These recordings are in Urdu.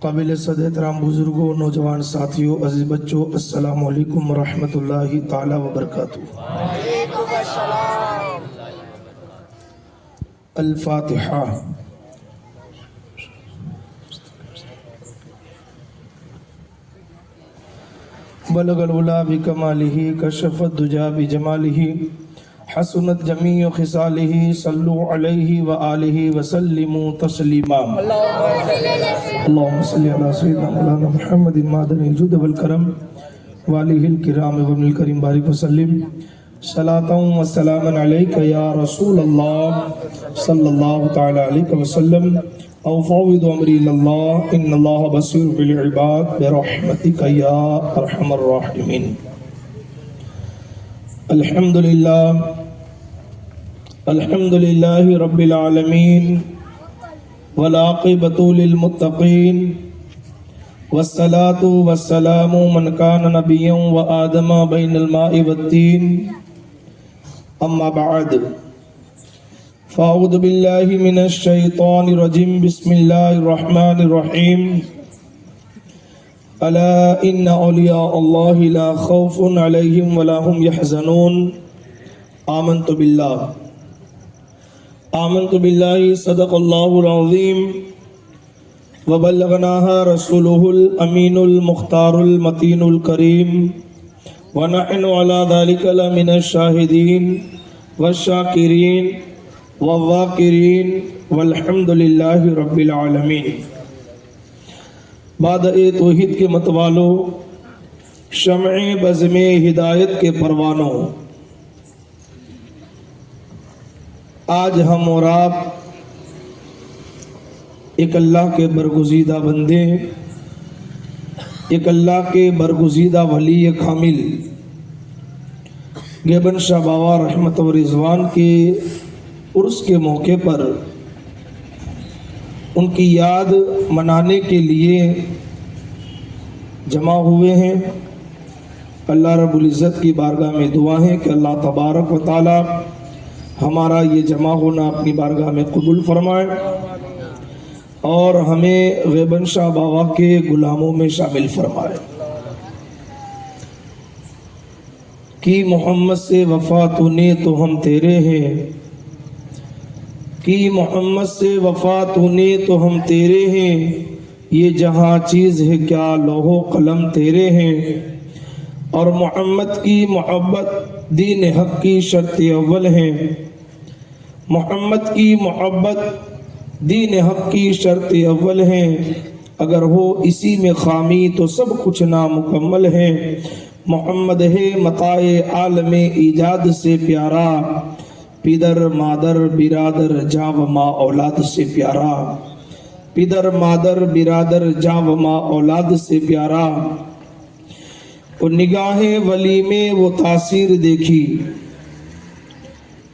قابل صد احترام بزرگوں، نوجوان ساتھیوں، عزیز بچوں، السلام علیکم ورحمۃ اللہ تعالی وبرکاتہ۔ الفاتحہ۔ بلغ العلا بکمالہ، کشف الدجا بجمالہ، حسنت جمیع خصالہ، صلو علیہ وآلہ وسلموا تسلیما۔ اللہم صلی علی سیدنا مولانا محمد معدن الجود والکرم وآلہ الکرام وابن الکریم بارک وسلم۔ صلاۃ و سلاما علیک یا رسول اللہ صلی اللہ تعالی علیہ وسلم۔ اوفوض امری اللہ ان اللہ بصیر بالعباد برحمتک یا ارحم الراحمین۔ الحمد للہ رب العالمین والعاقبۃ للمتقین والصلاة والسلام من کان نبیا وآدم بین الماء والتین، اما بعد فاعوذ باللہ من الشیطان الرجیم، بسم اللہ الرحمن الرحیم۔ الا ان اولیاء اللہ لا خوف علیہم ولا هم يحزنون۔ آمنت باللہ صدق اللہ العظیم وبلغناها رسولہ الامین المختار المتین الکریم، ونحن على ذلك لمن الشاہدین والشاکرین والذاکرین والحمد للہ رب العالمین۔ بعد توحید کے متوالو، شمع بزم ہدایت کے پروانوں، آج ہم اور آپ ایک اللہ کے برگزیدہ بندے، ایک اللہ کے برگزیدہ ولی کامل گیبن شاہ باوا رحمت و رضوان کے عرس کے موقع پر ان کی یاد منانے کے لیے جمع ہوئے ہیں۔ اللہ رب العزت کی بارگاہ میں دعا ہے کہ اللہ تبارک و تعالی ہمارا یہ جمع ہونا اپنی بارگاہ میں قبول فرمائے اور ہمیں غیبن شاہ باوا کے غلاموں میں شامل فرمائے۔ کی محمد سے وفا تو نے تو ہم تیرے ہیں، کی محمد سے وفا تو نے تو ہم تیرے ہیں، یہ جہاں چیز ہے کیا لوح و قلم تیرے ہیں، اور محمد کی محبت دین حق کی شرط اول ہے، محمد کی محبت دین حق کی شرط اول ہے، اگر ہو اسی میں خامی تو سب کچھ نامکمل ہے، محمد ہے متاع عالم ایجاد سے پیارا، پدر مادر برادر جاں و ماں اولاد سے پیارا، پدر مادر برادر جاں و ماں اولاد سے پیارا۔ اور نگاہ ولی میں وہ تاثیر دیکھی،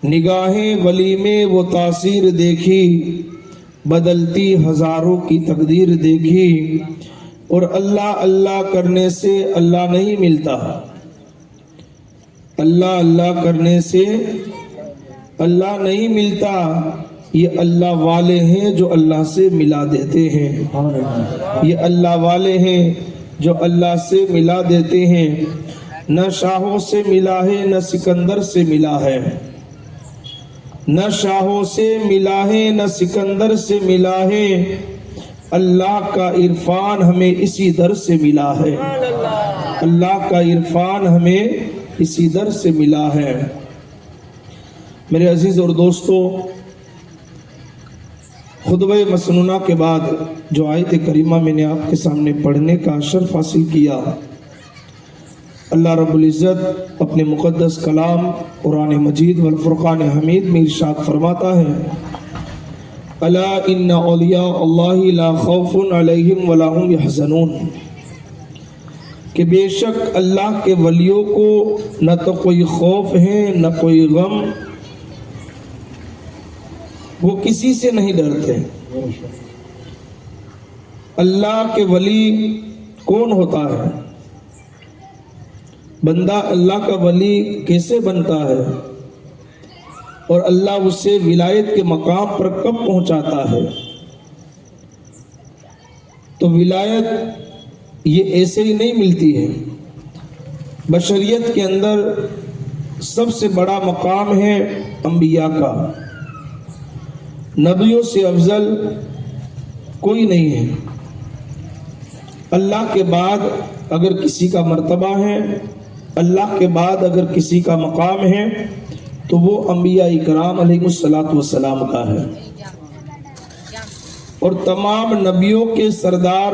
نگاہ ولی میں وہ تاثیر دیکھی، بدلتی ہزاروں کی تقدیر دیکھی، اور اللہ اللہ کرنے سے اللہ نہیں ملتا، اللہ اللہ کرنے سے اللہ نہیں ملتا، یہ اللہ والے ہیں جو اللہ سے ملا دیتے ہیں، یہ اللہ والے ہیں جو اللہ سے ملا دیتے ہیں۔ نہ شاہوں سے ملا ہے نہ سکندر سے ملا ہے، نہ شاہوں سے ملا ہے نہ سکندر سے ملا ہے، اللہ کا عرفان ہمیں اسی در سے ملا ہے، اللہ کا عرفان ہمیں اسی در سے ملا ہے۔ میرے عزیز اور دوستو، خطبہ مسنونہ کے بعد جو آیت کریمہ میں نے آپ کے سامنے پڑھنے کا شرف حاصل کیا، اللہ رب العزت اپنے مقدس کلام قرآن مجید والفرقان حمید میں ارشاد فرماتا ہے، الا ان اولیاء اللہ لا خوف علیہم ولا هم يحزنون، کہ بے شک اللہ کے ولیوں کو نہ تو کوئی خوف ہے نہ کوئی غم، وہ کسی سے نہیں ڈرتے۔ اللہ کے ولی کون ہوتا ہے؟ بندہ اللہ کا ولی کیسے بنتا ہے اور اللہ اسے ولایت کے مقام پر کب پہنچاتا ہے؟ تو ولایت یہ ایسے ہی نہیں ملتی ہے. بشریت کے اندر سب سے بڑا مقام ہے انبیاء کا. نبیوں سے افضل کوئی نہیں ہے. اللہ کے بعد اگر کسی کا مرتبہ ہے، اللہ کے بعد اگر کسی کا مقام ہے تو وہ انبیاء کرام علیہ الصلوۃ والسلام کا ہے. اور تمام نبیوں کے سردار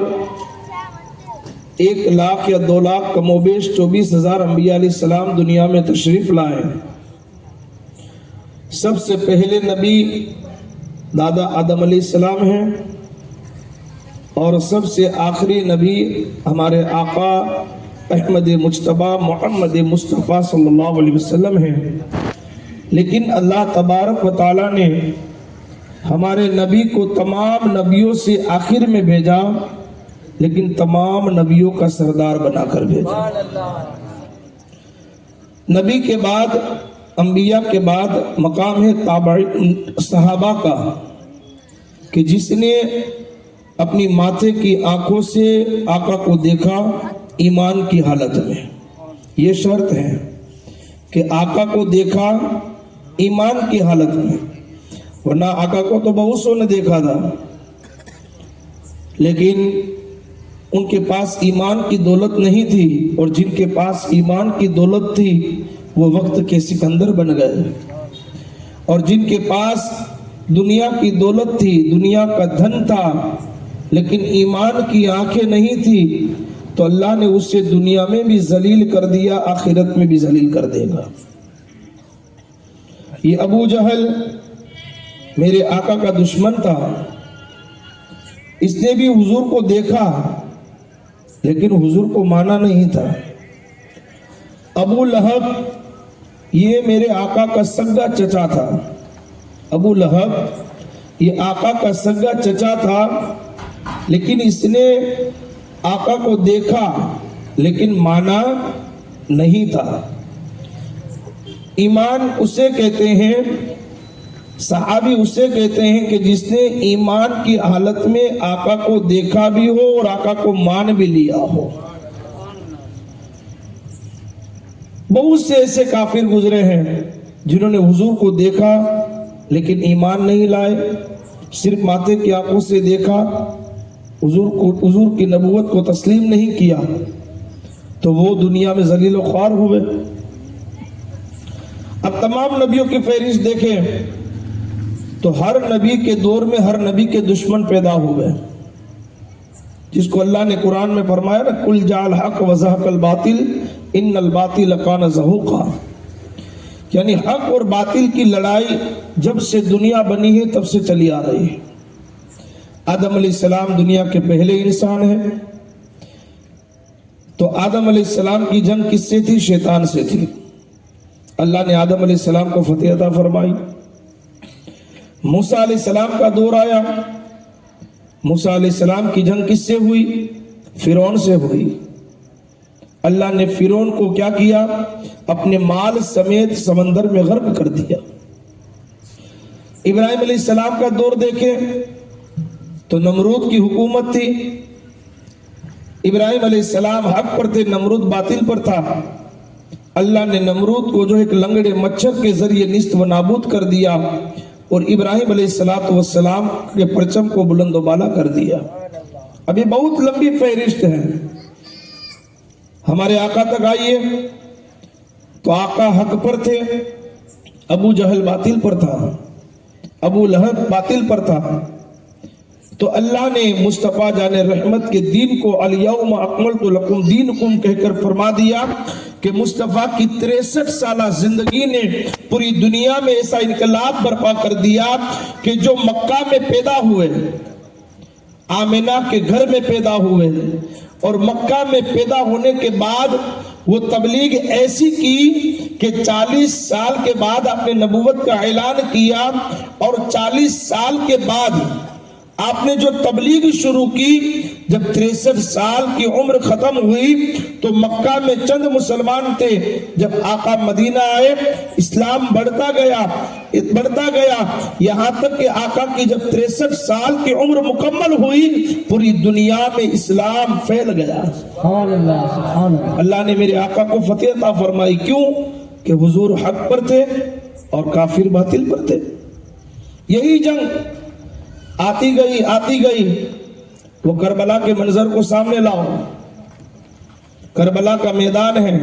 1 لاکھ یا 2 لاکھ کم و بیش 24,000 انبیاء علیہ السلام دنیا میں تشریف لائے. سب سے پہلے نبی دادا آدم علیہ السلام ہیں، اور سب سے آخری نبی ہمارے آقا احمد مجتبی محمد مصطفیٰ صلی اللہ علیہ وسلم ہیں. لیکن اللہ تبارک و تعالیٰ نے ہمارے نبی کو تمام نبیوں سے آخر میں بھیجا، لیکن تمام نبیوں کا سردار بنا کر بھیجا. نبی کے بعد، انبیاء کے بعد مقام ہے تابعین صحابہ کا، کہ جس نے اپنی ماتھے کی آنکھوں سے آقا کو دیکھا ایمان کی حالت میں. یہ شرط ہے کہ آقا کو دیکھا ایمان کی حالت میں، ورنہ آقا کو تو بہت سو نے دیکھا تھا، لیکن ان کے پاس ایمان کی دولت نہیں تھی، اور جن کے پاس ایمان کی دولت تھی وہ وقت کے سکندر بن گئے. اور جن کے پاس دنیا کی دولت تھی، دنیا کا دھن تھا، لیکن ایمان کی آنکھیں نہیں تھی، تو اللہ نے اسے دنیا میں بھی ذلیل کر دیا، آخرت میں بھی ذلیل کر دے گا. یہ ابو جہل میرے آقا کا دشمن تھا. اس نے بھی حضور کو دیکھا لیکن حضور کو مانا نہیں تھا. ابو لہب یہ میرے آقا کا سگا چچا تھا. ابو لہب یہ آقا کا سگا چچا تھا، لیکن اس نے آقا کو دیکھا لیکن مانا نہیں تھا. ایمان اسے کہتے ہیں، صحابی اسے کہتے ہیں کہ جس نے ایمان کی حالت میں آقا کو دیکھا بھی ہو اور آقا کو مان بھی لیا ہو. بہت سے ایسے کافر گزرے ہیں جنہوں نے حضور کو دیکھا لیکن ایمان نہیں لائے، صرف ماتھے کی آنکھوں سے دیکھا، حضور کی نبوت کو تسلیم نہیں کیا، تو وہ دنیا میں ذلیل و خوار ہوئے. اب تمام نبیوں کی فہرست دیکھیں تو ہر نبی کے دور میں ہر نبی کے دشمن پیدا ہوئے، جس کو اللہ نے قرآن میں فرمایا نا، قل جاء الحق وزهق الباطل ان الباطل کان زہوقا. یعنی حق اور باطل کی لڑائی جب سے دنیا بنی ہے تب سے چلی آ رہی ہے. آدم علیہ السلام دنیا کے پہلے انسان ہیں، تو آدم علیہ السلام کی جنگ کس سے تھی؟ شیطان سے تھی. اللہ نے آدم علیہ السلام کو فتح عطا فرمائی. موسیٰ علیہ السلام کا دور آیا. موسیٰ علیہ السلام کی جنگ کس سے ہوئی؟ فرعون سے ہوئی. اللہ نے فرعون کو کیا کیا؟ اپنے مال سمیت سمندر میں غرق کر دیا. ابراہیم علیہ السلام کا دور دیکھیں تو نمرود کی حکومت تھی. ابراہیم علیہ السلام حق پر تھے، نمرود باطل پر تھا. اللہ نے نمرود کو جو ایک لنگڑے مچھر کے ذریعے نیست و نابود کر دیا، اور ابراہیم علیہ السلام کے پرچم کو بلند و بالا کر دیا. اب یہ بہت لمبی فہرست ہے. ہمارے آقا تک آئیے تو آقا حق پر تھے، ابو جہل باطل پر تھا، ابو لہب باطل پر تھا. تو اللہ نے مصطفیٰ جان رحمت کے دین کو الیوم اکملت لکم دینکم کہہ کر فرما دیا کہ مصطفیٰ کی 63 سالہ زندگی نے پوری دنیا میں ایسا انقلاب برپا کر دیا کہ جو مکہ میں پیدا ہوئے، آمنہ کے گھر میں پیدا ہوئے، اور مکہ میں پیدا ہونے کے بعد وہ تبلیغ ایسی کی کہ 40 سال کے بعد اپنے نبوت کا اعلان کیا، اور 40 سال کے بعد آپ نے جو تبلیغ شروع کی، جب 63 سال کی عمر ختم ہوئی تو مکہ میں چند مسلمان تھے. جب آقا مدینہ آئے اسلام بڑھتا گیا یہاں تک کہ آقا کی جب 63 سال کی عمر مکمل ہوئی پوری دنیا میں اسلام پھیل گیا. اللہ نے میرے آقا کو فتح عطا فرمائی. کیوں؟ کہ حضور حق پر تھے اور کافر باطل پر تھے. یہی جنگ آتی گئی. وہ کربلا کے منظر کو سامنے لاؤ. کربلا کا میدان ہے،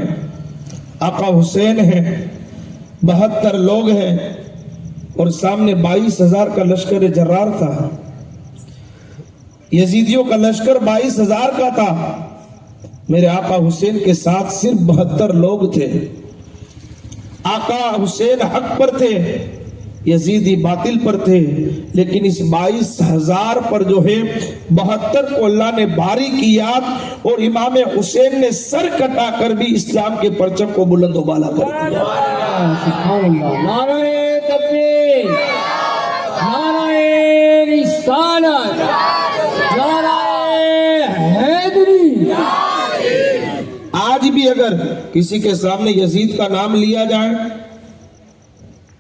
آقا حسین ہے، 72 لوگ ہیں اور سامنے 22,000 کا لشکر جرار تھا. یزیدیوں کا لشکر 22,000 کا تھا. میرے آقا حسین کے ساتھ صرف 72 لوگ تھے. آقا حسین حق پر تھے، یزیدی باطل پر تھے. لیکن اس 22,000 پر جو ہے 72 کو اللہ نے بھاری کیا اور امام حسین نے سر کٹا کر بھی اسلام کے پرچم کو بلند و بالا کر دیا. نعرہ تکبیر، نعرہ رسالت، نعرہ حیدری. آج بھی اگر کسی کے سامنے یزید کا نام لیا جائے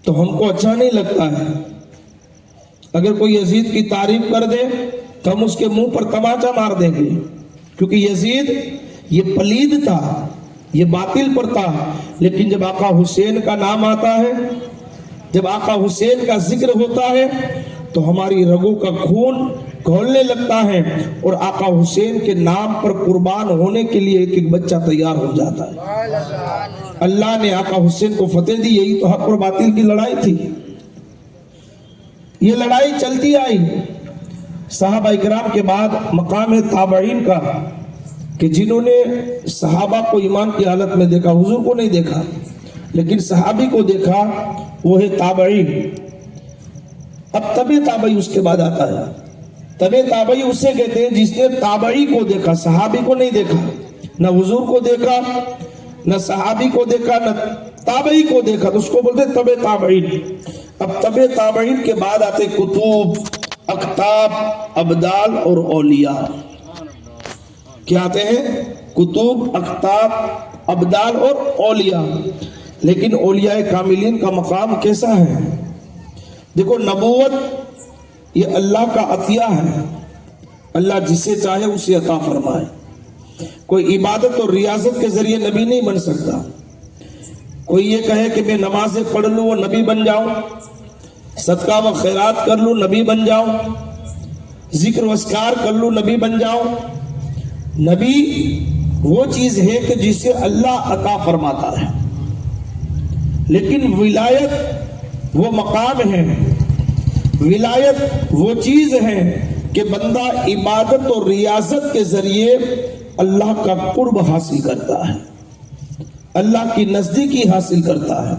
تو ہم کو اچھا نہیں لگتا ہے. اگر کوئی یزید کی تعریف کر دے تو ہم اس کے منہ پر تماچا مار دیں گے، کیونکہ یزید یہ پلید تھا، یہ باطل پر تھا. لیکن جب آقا حسین کا نام آتا ہے، جب آقا حسین کا ذکر ہوتا ہے تو ہماری رگوں کا خون کھولنے لگتا ہے اور آقا حسین کے نام پر قربان ہونے کے لیے ایک ایک بچہ تیار ہو جاتا ہے. اللہ نے آقا حسین کو فتح دی. یہی تو حق اور باطل کی لڑائی تھی. یہ لڑائی چلتی آئی. صحابہ اکرام کے بعد مقام ہے تابعین کا، کہ جنہوں نے صحابہ کو ایمان کی حالت میں دیکھا، حضور کو نہیں دیکھا لیکن صحابی کو دیکھا، وہ ہے تابعین. اب تبع تابعی اس کے بعد آتا ہے. تبع تابعی اسے کہتے ہیں جس نے تابعی کو دیکھا، صحابی کو نہیں دیکھا. نہ حضور کو دیکھا، نہ صحابی کو دیکھا، نہ تابعی کو دیکھا، تو اس کو بولتے تبع تابعین. اب تبع تابعین کے بعد آتے کتب، اقطاب، ابدال اور اولیاء. کیا آتے ہیں؟ کتب، اقطاب، ابدال اور اولیاء. لیکن اولیاء کاملین کا مقام کیسا ہے؟ دیکھو، نبوت یہ اللہ کا عطیہ ہے. اللہ جسے چاہے اسے عطا فرمائے. کوئی عبادت اور ریاضت کے ذریعے نبی نہیں بن سکتا. کوئی یہ کہے کہ میں نمازیں پڑھ لوں وہ نبی بن جاؤں، صدقہ و خیرات کر لوں نبی بن جاؤں، ذکر و اذکار کر لوں نبی بن جاؤں. نبی وہ چیز ہے کہ جسے اللہ عطا فرماتا ہے. لیکن ولایت وہ مقام ہے، ولایت وہ چیز ہے کہ بندہ عبادت اور ریاضت کے ذریعے اللہ کا قرب حاصل کرتا ہے، اللہ کی نزدیکی حاصل کرتا ہے.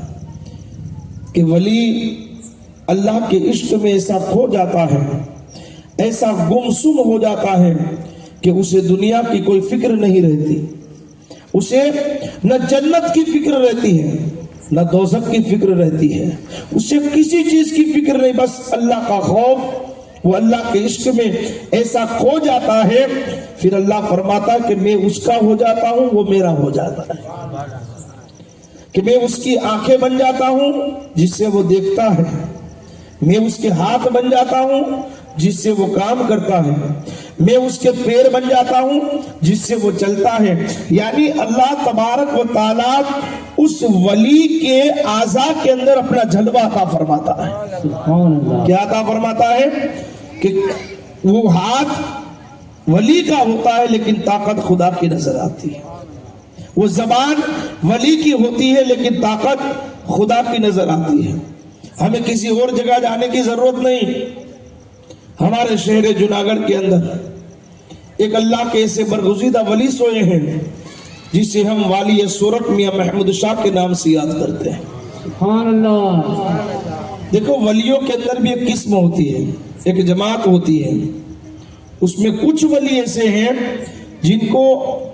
کہ ولی اللہ کے عشق میں ایسا کھو جاتا ہے، ایسا گمسم ہو جاتا ہے کہ اسے دنیا کی کوئی فکر نہیں رہتی. اسے نہ جنت کی فکر رہتی ہے نہ دوزخ کی فکر رہتی ہے. اسے کسی چیز کی فکر نہیں، بس اللہ کا خوف. وہ اللہ کے عشق میں ایسا کھو جاتا ہے، پھر اللہ فرماتا ہے کہ میں اس کا ہو جاتا ہوں، وہ میرا ہو جاتا ہے. کہ میں اس کی آنکھیں بن جاتا ہوں جس سے وہ دیکھتا ہے، میں اس کے ہاتھ بن جاتا ہوں جس سے وہ کام کرتا ہے، میں اس کے پیر بن جاتا ہوں جس سے وہ چلتا ہے. یعنی اللہ تبارک و تعالیٰ اس ولی کے اعضاء کے اندر اپنا جلوہ عطا فرماتا ہے. کیا عطا فرماتا ہے؟ کہ وہ ہاتھ ولی کا ہوتا ہے لیکن طاقت خدا کی نظر آتی ہے. وہ زبان ولی کی ہوتی ہے لیکن طاقت خدا کی نظر آتی ہے. ہمیں کسی اور جگہ جانے کی ضرورت نہیں. ہمارے شہر جوناگڑھ کے اندر ایک اللہ کے ایسے برگزیدہ ولی سوئے ہیں جسے ہم والی سورت میاں محمود شاہ کے نام سے یاد کرتے ہیں. سبحان اللہ. دیکھو، ولیوں کے اندر بھی ایک قسم ہوتی ہے، ایک جماعت ہوتی ہے. اس میں کچھ ولی ایسے ہیں جن کو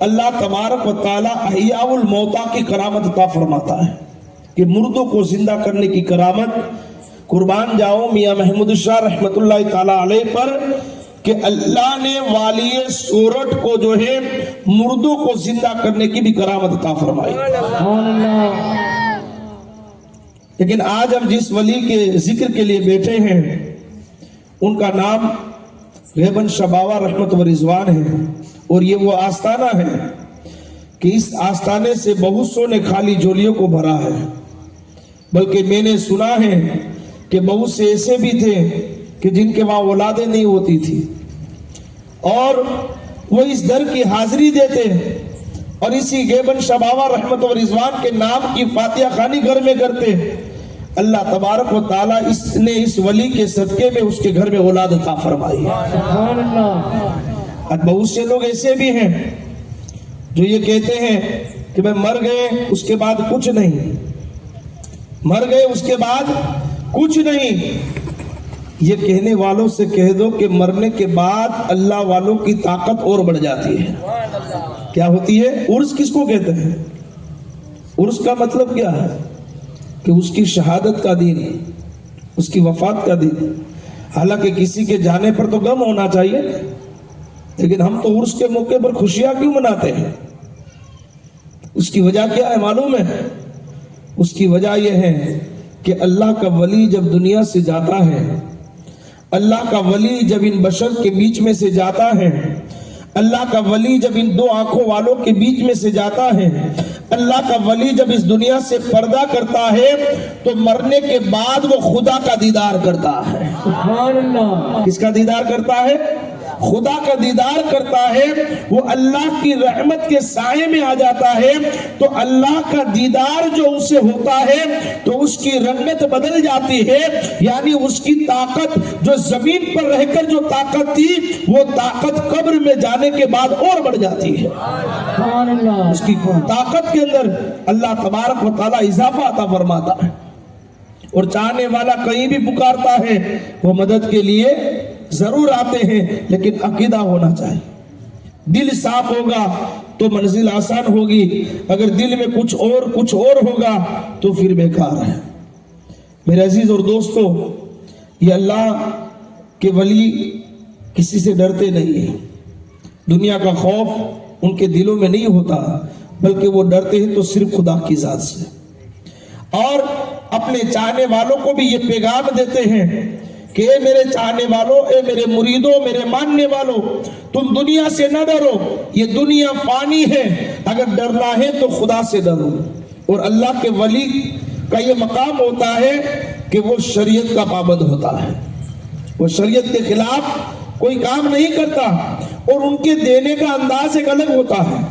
اللہ تبارک و تعالی احیاء الموتیٰ کی کرامت عطا فرماتا ہے، کہ مردوں کو زندہ کرنے کی کرامت قربان جاؤ میاں محمود شاہ رحمت اللہ تعالی علیہ پر کہ اللہ نے والی سورت کو جو ہے مردوں کو زندہ کرنے کی بھی کرامت عطا فرمائی. سبحان اللہ. لیکن آج ہم جس ولی کے ذکر کے لیے بیٹھے ہیں ان کا نام غیبن شباوا رحمت و رضوان ہے، اور یہ وہ آستانہ ہے کہ اس آستانے سے بہت سو نے خالی جولیوں کو بھرا ہے. بلکہ میں نے سنا ہے کہ بہت سے ایسے بھی تھے کہ جن کے وہاں اولادیں نہیں ہوتی تھی، اور وہ اس در کی حاضری دیتے اور اسی غیبن شباوا رحمت و رضوان کے نام کی فاتحہ خوانی گھر میں کرتے. اللہ تبارک و تعالیٰ نے اس ولی کے صدقے میں اس کے گھر میں اولاد عطا فرمائی. سبحان اللہ. اور بہت سے لوگ ایسے بھی ہیں جو یہ کہتے ہیں کہ میں مر گئے اس کے بعد کچھ نہیں، مر گئے اس کے بعد کچھ نہیں. یہ کہنے والوں سے کہہ دو کہ مرنے کے بعد اللہ والوں کی طاقت اور بڑھ جاتی ہے. کیا ہوتی ہے؟ عرس کس کو کہتے ہیں؟ عرس کا مطلب کیا ہے؟ کہ اس کی شہادت کا دن، اس کی وفات کا دن. حالانکہ کسی کے جانے پر تو غم ہونا چاہیے، لیکن ہم تو عرس کے موقع پر خوشیاں کیوں مناتے ہیں؟ اس کی وجہ کیا ہے معلوم ہے؟ اس کی وجہ یہ ہے کہ اللہ کا ولی جب دنیا سے جاتا ہے، اللہ کا ولی جب ان بشر کے بیچ میں سے جاتا ہے، اللہ کا ولی جب ان دو آنکھوں والوں کے بیچ میں سے جاتا ہے، اللہ کا ولی جب اس دنیا سے پردہ کرتا ہے تو مرنے کے بعد وہ خدا کا دیدار کرتا ہے. سبحان اللہ. کس کا دیدار کرتا ہے؟ خدا کا دیدار کرتا ہے. وہ اللہ کی رحمت کے سائے میں آ جاتا ہے تو اللہ کا دیدار جو اسے ہوتا ہے تو اس کی رنگت بدل جاتی ہے. یعنی اس کی طاقت جو زمین پر رہ کر جو طاقت تھی وہ طاقت قبر میں جانے کے بعد اور بڑھ جاتی ہے. سبحان اللہ. اس کی طاقت کے اندر اللہ تبارک و تعالی اضافہ عطا فرماتا ہے. اور چاہنے والا کہیں بھی پکارتا ہے وہ مدد کے لیے ضرور آتے ہیں، لیکن عقیدہ ہونا چاہیے. دل صاف ہوگا تو منزل آسان ہوگی، اگر دل میں کچھ اور ہوگا تو پھر بیکار ہے. میرے عزیز اور دوستو، یہ اللہ کے ولی کسی سے ڈرتے نہیں ہیں. دنیا کا خوف ان کے دلوں میں نہیں ہوتا، بلکہ وہ ڈرتے ہیں تو صرف خدا کی ذات سے. اور اپنے چاہنے والوں کو بھی یہ پیغام دیتے ہیں کہ اے میرے چاہنے والوں، اے میرے مریدوں، میرے ماننے والوں، تم دنیا سے نہ ڈرو. یہ دنیا فانی ہے، اگر ڈرنا ہے تو خدا سے ڈرو. اور اللہ کے ولی کا یہ مقام ہوتا ہے کہ وہ شریعت کا پابند ہوتا ہے، وہ شریعت کے خلاف کوئی کام نہیں کرتا. اور ان کے دینے کا انداز ایک الگ ہوتا ہے.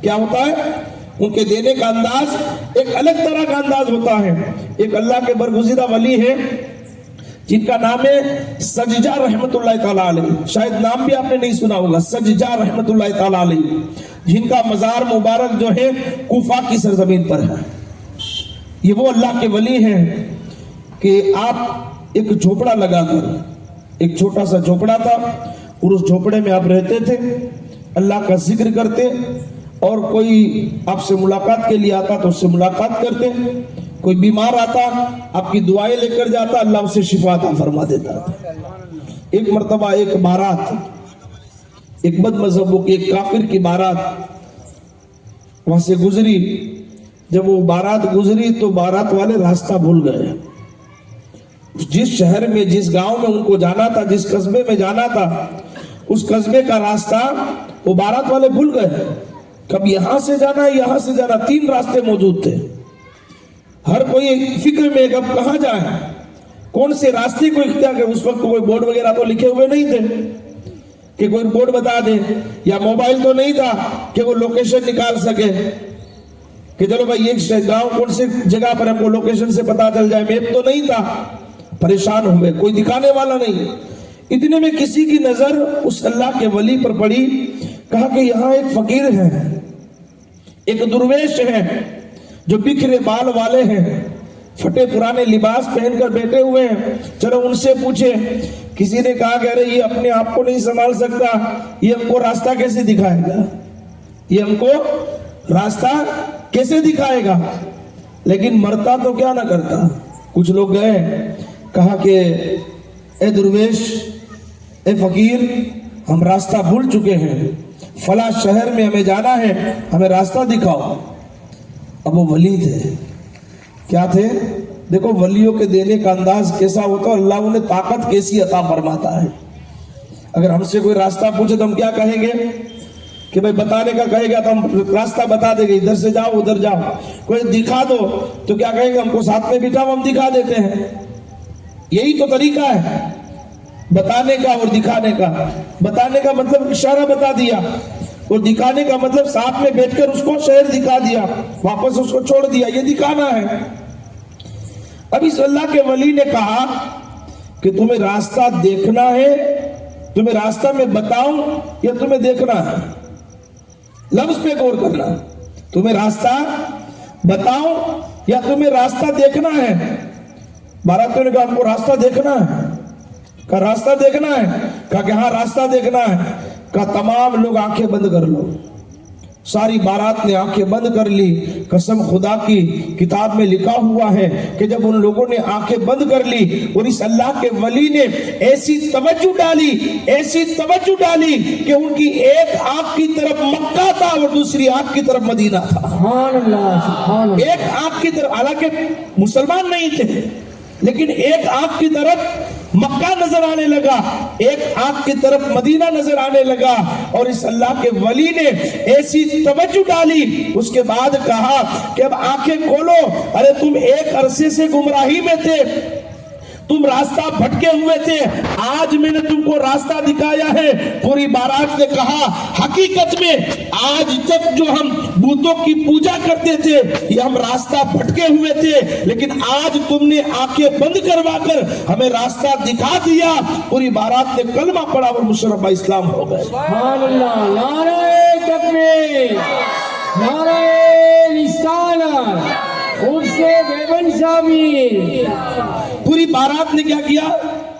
کیا ہوتا ہے؟ ان کے دینے کا انداز ایک الگ طرح کا انداز ہوتا ہے. ایک اللہ کے برگزیدہ ولی ہے جن کا نام ہے سججہ رحمت اللہ تعالیٰ علیہ. شاید نام بھی آپ نے نہیں سنا ہوگا، سججہ رحمت اللہ تعالیٰ علیہ، جن کا مزار مبارک جو ہے کوفہ کی سرزمین پر ہے. یہ وہ اللہ کے ولی ہیں کہ آپ ایک جھوپڑا لگا کر، ایک چھوٹا سا جھوپڑا تھا اور اس جھوپڑے میں آپ رہتے تھے، اللہ کا ذکر کرتے، اور کوئی آپ سے ملاقات کے لیے آتا تو اس سے ملاقات کرتے، کوئی بیمار آتا آپ کی دعائیں لے کر جاتا، اللہ اسے شفا عطا فرما دیتا. ایک مرتبہ ایک بارات، ایک بد مذہبوں کی، ایک کافر کی بارات وہاں سے گزری. جب وہ بارات گزری تو بارات والے راستہ بھول گئے. جس شہر میں، جس گاؤں میں ان کو جانا تھا، جس قصبے میں جانا تھا، اس قصبے کا راستہ وہ بارات والے بھول گئے. کب یہاں سے جانا ہے، یہاں سے جانا، 3 راستے موجود تھے. ہر کوئی فکر میں کب کہاں جائے، کون سے راستے کو اختیار کرے. اس وقت کوئی بورڈ وغیرہ تو لکھے ہوئے نہیں تھے کہ کوئی بورڈ بتا دے، یا موبائل تو نہیں تھا کہ وہ لوکیشن نکال سکے کہ چلو بھائی یہ گاؤں کون سے جگہ پر ہم کو لوکیشن سے پتا چل جائے. میپ تو نہیں تھا. پریشان ہوئے، کوئی دکھانے والا نہیں. اتنے میں کسی کی نظر اس اللہ کے ولی پر پڑی. کہا کہ یہاں ایک فقیر ہے، ایک درویش ہے جو بکھرے بال والے ہیں، پھٹے پرانے لباس پہن کر بیٹھے ہوئے ہیں، چلو ان سے پوچھے. کسی نے کہا کہ ارے یہ اپنے آپ کو نہیں سنبھال سکتا، یہ ہم کو راستہ کیسے دکھائے گا، یہ ہم کو راستہ کیسے دکھائے گا. لیکن مرتا تو کیا نہ کرتا. کچھ لوگ گئے، کہا کہ اے درویش، اے فقیر، ہم راستہ بھول چکے ہیں، فلاں شہر میں ہمیں جانا ہے، ہمیں راستہ دکھاؤ۔ اب وہ ولی تھے، کیا تھے؟ دیکھو ولیوں کے دینے کا انداز کیسا ہوتا ہے، اللہ انہیں طاقت کیسی عطا فرماتا ہے۔ اگر ہم سے کوئی راستہ پوچھے تو ہم کیا کہیں گے کہ بھائی بتانے کا کہے گا تو ہم راستہ بتا دیں گے، ادھر سے جاؤ ادھر جاؤ۔ کوئی دکھا دو تو کیا کہیں گے؟ ہم کو ساتھ میں بٹھاؤ، ہم دکھا دیتے ہیں۔ یہی تو طریقہ ہے بتانے کا اور دکھانے کا۔ بتانے کا مطلب اشارہ بتا دیا، اور دکھانے کا مطلب ساتھ میں بیٹھ کر اس کو شہر دکھا دیا، واپس اس کو چھوڑ دیا، یہ دکھانا ہے۔ اب اس اللہ کے ولی نے کہا کہ تمہیں راستہ دیکھنا ہے، تمہیں راستہ میں بتاؤں یا تمہیں دیکھنا ہے؟ لفظ پہ غور کرنا، تمہیں راستہ بتاؤں یا تمہیں راستہ دیکھنا ہے؟ باراتوں نے کہا ہم کو راستہ دیکھنا ہے۔ کہا راستہ دیکھنا ہے؟ کہا کہ ہاں راستہ دیکھنا ہے۔ کہا تمام لوگ آنکھیں بند کر لو۔ ساری بارات نے آنکھیں بند کر لی۔ قسم خدا کی کتاب میں لکھا ہوا ہے کہ جب ان لوگوں نے آنکھیں بند کر لی اور اس اللہ کے ولی نے ایسی توجہ ڈالی کہ ان کی ایک آنکھ کی طرف مکہ تھا اور دوسری آنکھ کی طرف مدینہ تھا۔ سبحان اللہ، سبحان اللہ۔ ایک آنکھ کی طرف، حالانکہ مسلمان نہیں تھے، لیکن ایک آنکھ کی طرف مکہ نظر آنے لگا، ایک آنکھ کی طرف مدینہ نظر آنے لگا، اور اس اللہ کے ولی نے ایسی توجہ ڈالی۔ اس کے بعد کہا کہ اب آنکھیں کھولو، ارے تم ایک عرصے سے گمراہی میں تھے، تم راستہ بھٹکے ہوئے تھے، آج میں نے تم کو راستہ دکھایا ہے۔ پوری بارات نے کہا حقیقت میں آج تک جو ہم بتوں کی پوجا کرتے تھے یہ ہم راستہ بھٹکے ہوئے تھے، لیکن آج تم نے آنکھیں بند کروا کر ہمیں راستہ دکھا دیا۔ پوری بارات نے کلمہ پڑھا اور مشرف اسلام ہو گئے۔ سبحان اللہ، نعرہ تکبیر، نعرہ رسالت، خود سے دیوبند شامل۔ پوری بارات نے کیا کیا؟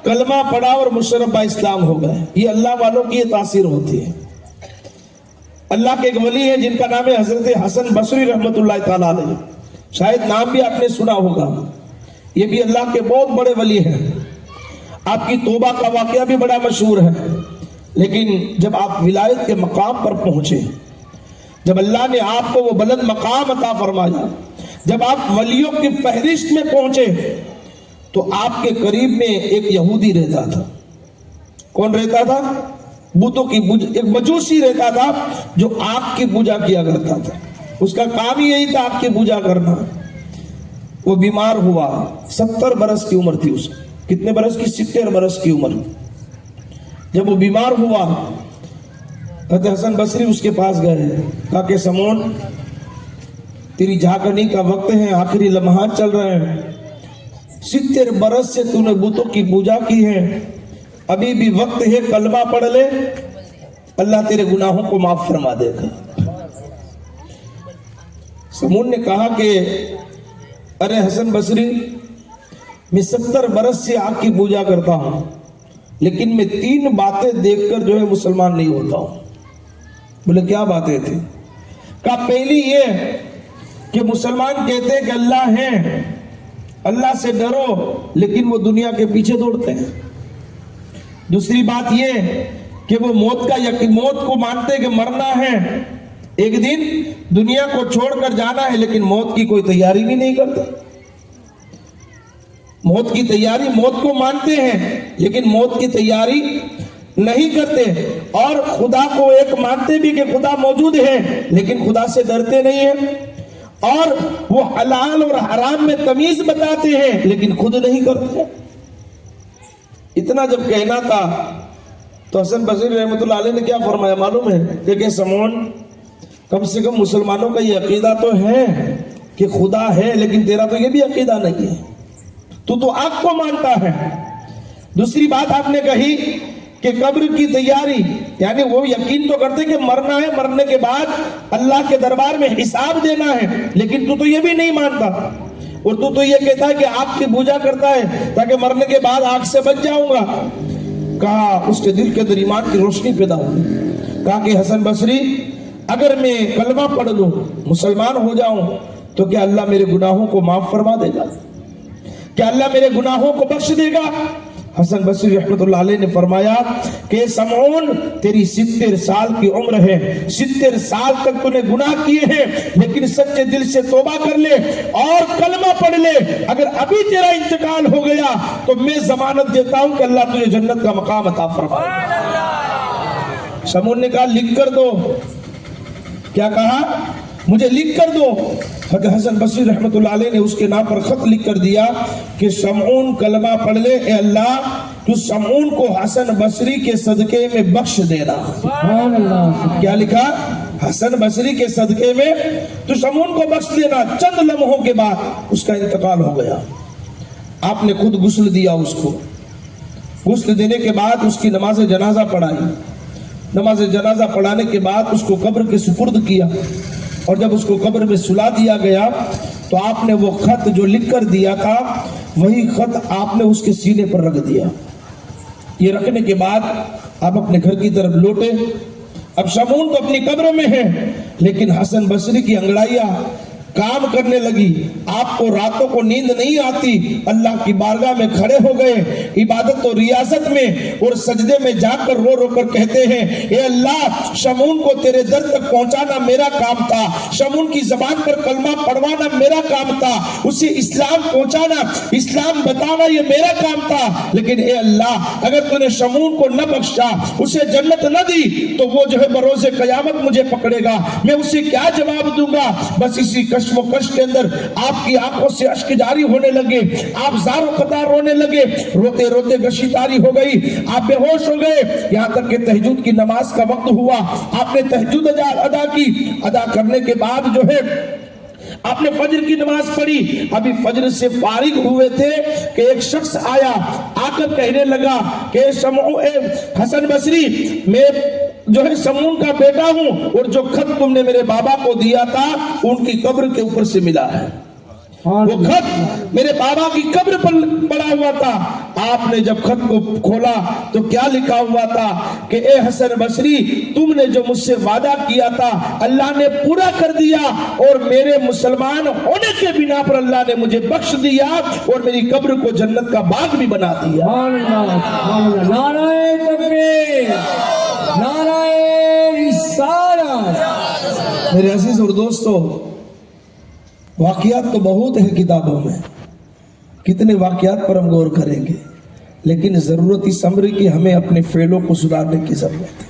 کلمہ پڑھا اور مشرف اسلام ہو گئے۔ یہ اللہ والوں کی یہ تاثیر ہوتی ہے۔ اللہ کے ایک ولی ہیں جن کا نام ہے حضرت حسن بصری رحمت اللہ تعالیٰ علیہ، شاید نام بھی آپ نے سنا ہوگا۔ یہ بھی اللہ کے بہت بڑے ولی ہیں۔ آپ کی توبہ کا واقعہ بھی بڑا مشہور ہے، لیکن جب آپ ولایت کے مقام پر پہنچے، جب اللہ نے آپ کو وہ بلند مقام عطا فرمایا، جب آپ ولیوں کی فہرست میں پہنچے، تو آپ کے قریب میں ایک یہودی رہتا تھا۔ کون رہتا تھا؟ بتوں کی ایک مجوسی رہتا تھا جو آگ کی پوجا کیا کرتا تھا۔ اس کا کام ہی یہی تھا، آگ کی پوجا کرنا۔ وہ بیمار ہوا، 70 برس کی عمر تھی اس کی۔ کتنے برس کی؟ 70 برس کی عمر۔ جب وہ بیمار ہوا، حضرت حسن بصری اس کے پاس گئے، کہا کہ سمون تیری جھاگنی کا وقت ہے، آخری لمحات چل رہے ہیں، 70 برس سے تو نے بتوں کی پوجا کی ہے، ابھی بھی وقت ہے، کلمہ پڑھ لے، اللہ تیرے گناہوں کو معاف فرما دے گا۔ سمون نے کہا کہ ارے حسن بصری، میں 70 برس سے آگ کی پوجا کرتا ہوں، لیکن میں 3 باتیں دیکھ کر جو ہے مسلمان نہیں ہوتا ہوں۔ بولے کیا باتیں تھیں؟ کہا پہلی یہ کہ مسلمان کہتے ہیں کہ اللہ ہے، اللہ سے ڈرو، لیکن وہ دنیا کے پیچھے دوڑتے ہیں۔ دوسری بات یہ کہ وہ موت کو مانتے کہ مرنا ہے، ایک دن دنیا کو چھوڑ کر جانا ہے، لیکن موت کی کوئی تیاری بھی نہیں کرتے۔ موت کی تیاری، موت کو مانتے ہیں لیکن موت کی تیاری نہیں کرتے، اور خدا کو ایک مانتے بھی کہ خدا موجود ہے، لیکن خدا سے ڈرتے نہیں ہیں، اور وہ حلال اور حرام میں تمیز بتاتے ہیں لیکن خود نہیں کرتے۔ اتنا جب کہنا تھا تو حسن بصری رحمۃ اللہ علیہ نے کیا فرمایا معلوم ہے کہ سمون، کم سے کم مسلمانوں کا یہ عقیدہ تو ہے کہ خدا ہے، لیکن تیرا تو یہ بھی عقیدہ نہیں ہے، تو آگ کو مانتا ہے۔ دوسری بات آپ نے کہی کہ قبر کی تیاری، یعنی وہ یقین تو کرتے کہ مرنا ہے، مرنے کے بعد اللہ کے دربار میں حساب دینا ہے، لیکن تو یہ بھی نہیں مانتا، اور تو یہ کہتا ہے کہ آگ کی پوجا کرتا ہے تاکہ مرنے کے بعد آگ سے بچ جاؤں گا۔ کہا اس کے دل کے اندر ایمان کی روشنی پیدا ہوئی۔ کہا کہ حسن بصری، اگر میں کلمہ پڑھ لوں، مسلمان ہو جاؤں، تو کیا اللہ میرے گناہوں کو معاف فرما دے گا؟ کیا اللہ میرے گناہوں کو بخش دے گا؟ حسن بصری رحمت اللہ علیہ نے فرمایا کہ سمعون تیری 70 سال کی عمر ہے، 70 سال تک تو نے گناہ کیے ہیں، لیکن سچے دل سے توبہ کر لے اور کلمہ پڑھ لے، اگر ابھی تیرا انتقال ہو گیا تو میں ضمانت دیتا ہوں کہ اللہ تجھے جنت کا مقام عطا فرمائے گا۔ سمعون نے کہا لکھ کر دو۔ کیا کہا؟ مجھے لکھ کر دو۔ حضرت حسن بصری رحمت اللہ علیہ نے اس کے نام پر خط لکھ کر دیا کہ سمعون کلمہ پڑھ لے، اے اللہ تو سمعون کو حسن بصری کے صدقے میں بخش دینا۔ سبحان اللہ۔ کیا لکھا؟ حسن بصری کے صدقے میں تو سمعون کو بخش دینا۔ چند لمحوں کے بعد اس کا انتقال ہو گیا۔ آپ نے خود غسل دیا اس کو، غسل دینے کے بعد اس کی نماز جنازہ پڑھائی، نماز جنازہ پڑھانے کے بعد اس کو قبر کے سپرد کیا، اور جب اس کو قبر میں سلا دیا گیا تو آپ نے وہ خط جو لکھ کر دیا تھا وہی خط آپ نے اس کے سینے پر رکھ دیا۔ یہ رکھنے کے بعد آپ اپنے گھر کی طرف لوٹے۔ اب سمعون تو اپنی قبر میں ہے، لیکن حسن بصری کی انگڑائیاں کام کرنے لگی۔ آپ کو راتوں کو نیند نہیں آتی، اللہ کی بارگاہ میں کھڑے ہو گئے عبادت و ریاست میں، اور سجدے میں جا کر رو رو کر کہتے ہیں اے اللہ سمعون کو تیرے در تک پہنچانا میرا کام تھا، سمعون کی زبان پر کلمہ پڑھوانا میرا کام تھا، اسے اسلام پہنچانا، اسلام بتانا یہ میرا کام تھا، لیکن اے اللہ اگر تو نے سمعون کو نہ بخشا، اسے جنت نہ دی تو وہ جو ہے بروز قیامت مجھے پکڑے گا، میں اسے کیا جواب دوں گا؟ بس اسی کشم و کش کے اندر آپ کی آنکھوں سے اشک جاری ہونے لگے، آپ زار و قطار رونے لگے، روتے روتے گشی تاری ہو گئی، آپ بے ہوش ہو گئے، یہاں تک کہ تہجد کی نماز کا وقت ہوا، آپ نے تہجد ادا کی، ادا کرنے کے بعد جو ہے آپ نے فجر کی نماز پڑھی۔ ابھی فجر سے فارغ ہوئے تھے کہ ایک شخص آیا، آ کر کہنے لگا کہ حسن بصری میں جو ہے سمعون کا بیٹا ہوں، اور جو خط تم نے میرے بابا کو دیا تھا ان کی قبر کے اوپر سے ملا ہے، وہ خط میرے بابا کی قبر پر پڑا ہوا تھا۔ آپ نے جب خط کو کھولا تو کیا لکھا ہوا تھا کہ اے حسن بصری تم نے جو مجھ سے وعدہ کیا تھا اللہ نے پورا کر دیا، اور میرے مسلمان ہونے کے بنا پر اللہ نے مجھے بخش دیا، اور میری قبر کو جنت کا باغ بھی بنا دیا۔ سبحان اللہ، سبحان اللہ۔ نعرہ تکبیر، نعرہ رسالت۔ میرے عزیز اور دوستو، واقعات تو بہت ہیں کتابوں میں، کتنے واقعات پر ہم غور کریں گے، لیکن ضرورت اس امر کی ہمیں اپنے فعلوں کو سدھارنے کی ضرورت ہے۔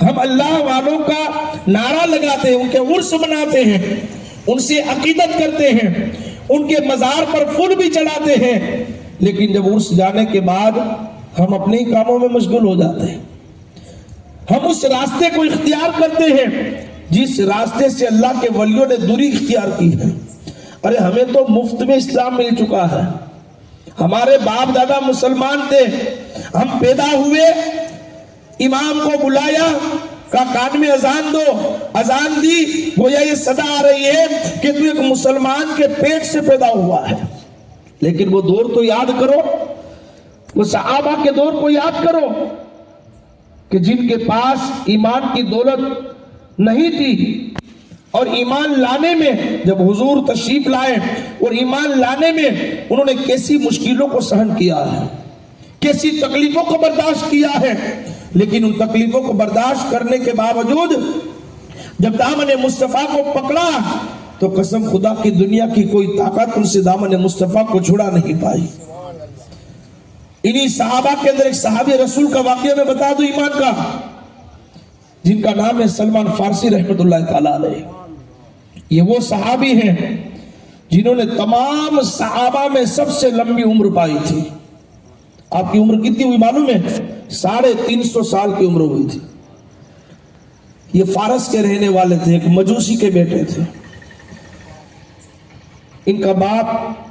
ہم اللہ والوں کا نعرہ لگاتے ہیں، ان کے عرس مناتے ہیں، ان سے عقیدت کرتے ہیں، ان کے مزار پر پھول بھی چڑھاتے ہیں، لیکن جب عرس جانے کے بعد ہم اپنے ہی کاموں میں مشغول ہو جاتے ہیں۔ ہم اس راستے کو اختیار کرتے ہیں جس راستے سے اللہ کے ولیوں نے دوری اختیار کی ہے۔ ارے ہمیں تو مفت میں اسلام مل چکا ہے، ہمارے باپ دادا مسلمان تھے، ہم پیدا ہوئے، امام کو بلایا، کہا کان میں اذان دو، اذان دی، گویا یہ صدا آ رہی ہے کہ تو ایک مسلمان کے پیٹ سے پیدا ہوا ہے۔ لیکن وہ دور تو یاد کرو، وہ صحابہ کے دور کو یاد کرو کہ جن کے پاس ایمان کی دولت نہیں تھی، اور ایمان لانے میں جب حضور تشریف لائے اور ایمان لانے میں انہوں نے کیسی مشکلوں کو سہن کیا ہے، کیسی تکلیفوں کو برداشت کیا ہے، لیکن ان تکلیفوں کو برداشت کرنے کے باوجود جب دامن مصطفیٰ کو پکڑا تو قسم خدا کی دنیا کی کوئی طاقت ان سے دامن مصطفیٰ کو چھڑا نہیں پائی۔ انہی صحابہ کے اندر ایک صحابی رسول کا واقعہ میں بتا دوں ایمان کا، جن کا نام ہے سلمان فارسی رحمت اللہ تعالیٰ علیہ۔ یہ وہ صحابی ہیں جنہوں نے تمام صحابہ میں سب سے لمبی عمر پائی تھی۔ آپ کی عمر کتنی ہوئی معلوم ہے؟ 350 سال کی عمر ہوئی تھی۔ یہ فارس کے رہنے والے تھے، ایک مجوسی کے بیٹے تھے۔ ان کا باپ،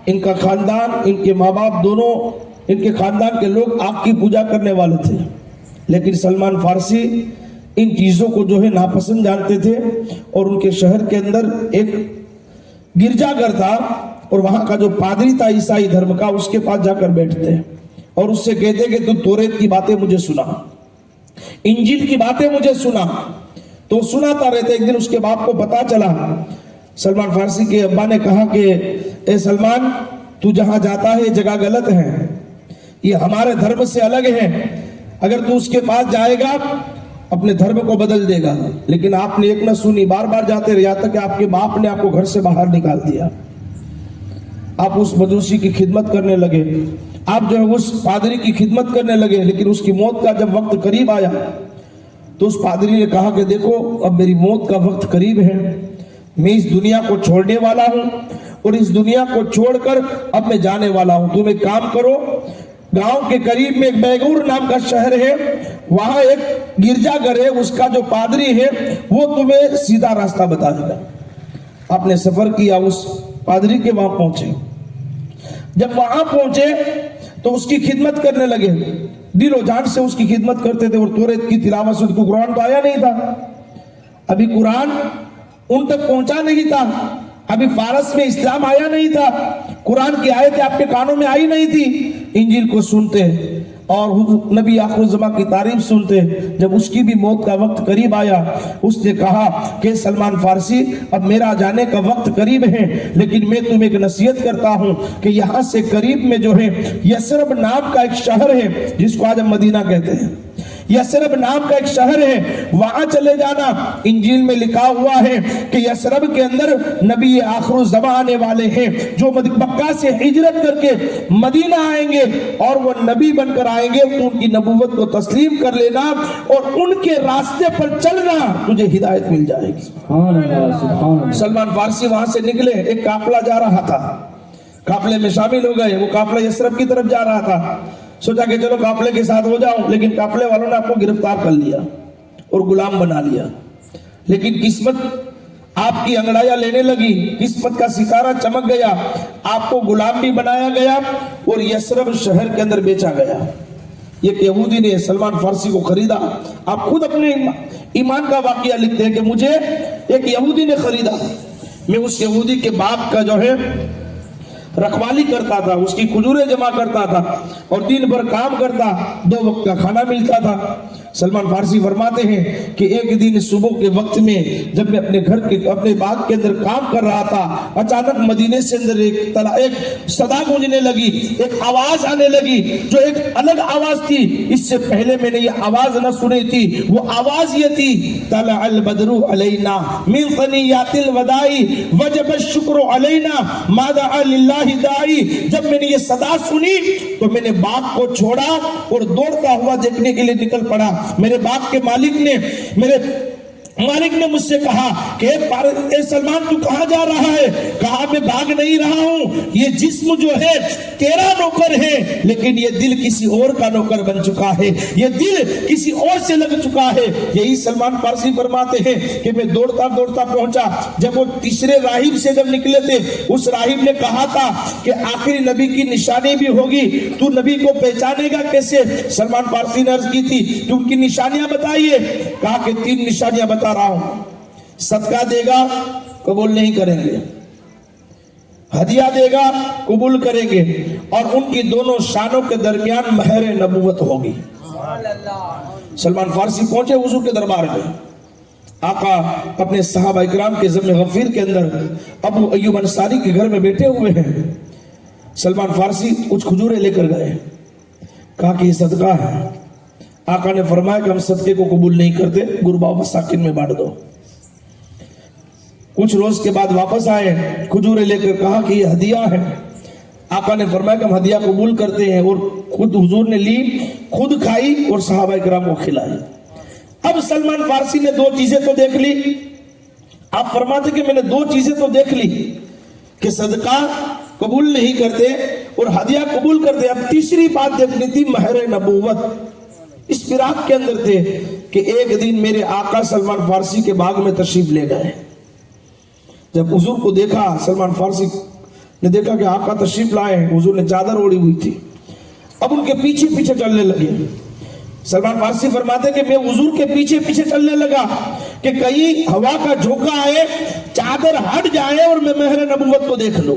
ان کا خاندان، ان کے ماں باپ دونوں، ان کے خاندان کے لوگ آگ کی پوجا کرنے والے تھے، لیکن سلمان فارسی ان چیزوں کو جو ہے ناپسند جانتے تھے، اور ان کے شہر کے اندر ایک گرجا گھر تھا، اور وہاں کا جو پادری تھا عیسائی دھرم کا، اس کے پاس جا کر بیٹھتے اور اس سے کہتے کہ تو توریت کی باتیں مجھے سنا، انجیل کی باتیں مجھے سنا۔ تو سناتا رہتے۔ ایک دن اس کے باپ کو پتا چلا، سلمان فارسی کے ابا نے کہا کہ اے سلمان، تو جہاں جاتا ہے یہ جگہ غلط ہے, یہ ہمارے دھرم سے الگ ہے, اگر تو اس کے پاس جائے گا اپنے دھرم کو بدل دے گا. لیکن آپ نے ایک نہ سنی, بار بار جاتے رہے, یہاں تک کہ آپ کے باپ نے آپ کو گھر سے باہر نکال دیا. آپ اس مجوسی کی خدمت کرنے لگے, آپ جو ہے اس پادری کی خدمت کرنے لگے. لیکن اس کی موت کا جب وقت قریب آیا تو اس پادری نے کہا کہ دیکھو اب میری موت کا وقت قریب ہے, میں اس دنیا کو چھوڑنے والا ہوں اور اس دنیا کو چھوڑ کر اب میں جانے والا ہوں. تم ایک کام کرو, گاؤں کے قریب میں ایک بیگور نام کا شہر ہے, وہاں ایک گرجا گھر ہے, اس کا جو پادری ہے وہ تمہیں سیدھا راستہ بتائے گا. آپ نے سفر کیا, اس پادری کے وہاں پہنچے. جب وہاں پہنچے تو اس کی خدمت کرنے لگے, دل و جان سے اس کی خدمت کرتے تھے. اور توریت کی تلاوت سے, کو قرآن تو آیا نہیں تھا, ابھی قرآن ان تک پہنچا نہیں تھا, ابھی فارس میں اسلام آیا نہیں تھا, قرآن کی آیتیں آپ کے کانوں میں آئی نہیں تھی. انجیل کو سنتے اور نبی آخر الزمان کی تعریف سنتے. جب اس کی بھی موت کا وقت قریب آیا, اس نے کہا کہ سلمان فارسی اب میرا جانے کا وقت قریب ہے, لیکن میں تمہیں ایک نصیحت کرتا ہوں کہ یہاں سے قریب میں جو ہے یثرب نام کا ایک شہر ہے جس کو آج ہم مدینہ کہتے ہیں. یثرب نام کا ایک شہر ہے, وہاں چلے جانا. انجیل میں لکھا ہوا ہے کہ یثرب کے اندر نبی آخر الزمان آنے والے ہیں جو مکہ سے ہجرت کر کے مدینہ آئیں گے, اور وہ نبی بن کر آئیں گے. تو ان کی نبوت کو تسلیم کر لینا اور ان کے راستے پر چلنا, تجھے ہدایت مل جائے گی. سبحان اللہ, سبحان اللہ. سلمان فارسی وہاں سے نکلے, ایک قافلہ جا رہا تھا, قافلے میں شامل ہو گئے. وہ قافلہ یثرب کی طرف جا رہا تھا. سوچا کہ چلو قافلے کے ساتھ ہو جاؤں, لیکن قافلے والوں نے آپ کو گرفتار کر لیا اور غلام بنا لیا. لیکن قسمت آپ کی انگڑائیاں لینے لگی, قسمت کا ستارہ چمک گیا, آپ کو غلام بھی بنایا گیا اور یثرب شہر کے اندر بیچا گیا. ایک یہودی نے سلمان فارسی کو خریدا. آپ خود اپنے ایمان کا واقعہ لکھتے ہیں کہ مجھے ایک یہودی نے خریدا, میں اس یہودی کے باپ کا جو ہے رکھوالی کرتا تھا, اس کی کھجوریں جمع کرتا تھا اور دن بھر کام کرتا, 2 وقت کا کھانا ملتا تھا. سلمان فارسی فرماتے ہیں کہ ایک دن صبح کے وقت میں جب میں اپنے گھر کے اپنے باغ کے اندر کام کر رہا تھا, اچانک مدینے سے اندر ایک صدا گونجنے لگی, ایک آواز آنے لگی جو ایک الگ آواز تھی. اس سے پہلے میں نے یہ آواز نہ سنی تھی. وہ آواز یہ تھی, طلع البدر علینا من ثنیات الوداع وجب الشکر علینا ما دعا للہ داعی. جب میں نے یہ صدا سنی تو میں نے باغ کو چھوڑا اور دوڑتا ہوا دیکھنے کے لیے نکل پڑا. میرے باغ کے مالک نے مجھ سے کہا کہ اے سلمان تو کہاں جا رہا ہے؟ کہا میں بھاگ نہیں رہا ہوں, یہ جسم جو ہے تیرا نوکر ہے, لیکن یہ دل کسی اور کا نوکر بن چکا ہے, یہ دل کسی اور سے لگ چکا ہے. یہی سلمان فارسی فرماتے ہیں کہ میں دوڑتا دوڑتا پہنچا. جب وہ تیسرے راہب سے جب نکلے تھے, اس راہب نے کہا تھا کہ آخری نبی کی نشانی بھی ہوگی, تو نبی کو پہچانے گا کیسے؟ سلمان فارسی نے عرض کی تھی کہ ان کی نشانیاں بتائیے. کہا کہ 3 نشانیاں بتا رہا ہوں. صدقہ دے گا, قبول نہیں کریں گے, ہدیہ دے گا, قبول کریں گے, اور ان کی دونوں شانوں کے درمیان مہر نبوت ہوگی. سلمان فارسی پہنچے حضور کے دربار میں. آقا اپنے صحابہ اکرام کے ضمن غفیر کے اندر ابو ایوب انصاری کے گھر میں بیٹھے ہوئے ہیں. سلمان فارسی کچھ کھجوریں لے کر گئے, کہا کہ یہ صدقہ ہے. آقا نے فرمایا کہ ہم صدقے کو قبول نہیں کرتے, غربا و مساکین میں بانٹ دو. کچھ روز کے بعد واپس آئے, کھجوریں لے کر, کہا کہ یہ ہدیہ ہے. آقا نے فرمایا کہ ہم ہدیہ قبول کرتے ہیں, اور خود حضور نے لی, خود کھائی اور صحابہ اکرام کو کھلائی. اب سلمان فارسی نے 2 چیزیں تو دیکھ لی. آپ فرماتے کہ میں نے 2 چیزیں تو دیکھ لی کہ صدقہ قبول نہیں کرتے اور ہدیہ قبول کرتے. اب تیسری بات دیکھنی تھی, مہر نبوت. اس فراق کے اندر تھے کہ ایک دن میرے آقا سلمان فارسی کے باغ میں تشریف لے گئے. جب حضور کو دیکھا, سلمان فارسی نے دیکھا کہ آقا تشریف لائے ہیں, حضور نے چادر اوڑی ہوئی تھی. اب ان کے پیچھے پیچھے چلنے لگے. سلمان فارسی فرماتے کہ میں حضور کے پیچھے پیچھے چلنے لگا کہ کہیں ہوا کا جھونکا آئے, چادر ہٹ جائے اور میں مہر نبوت کو دیکھ لوں.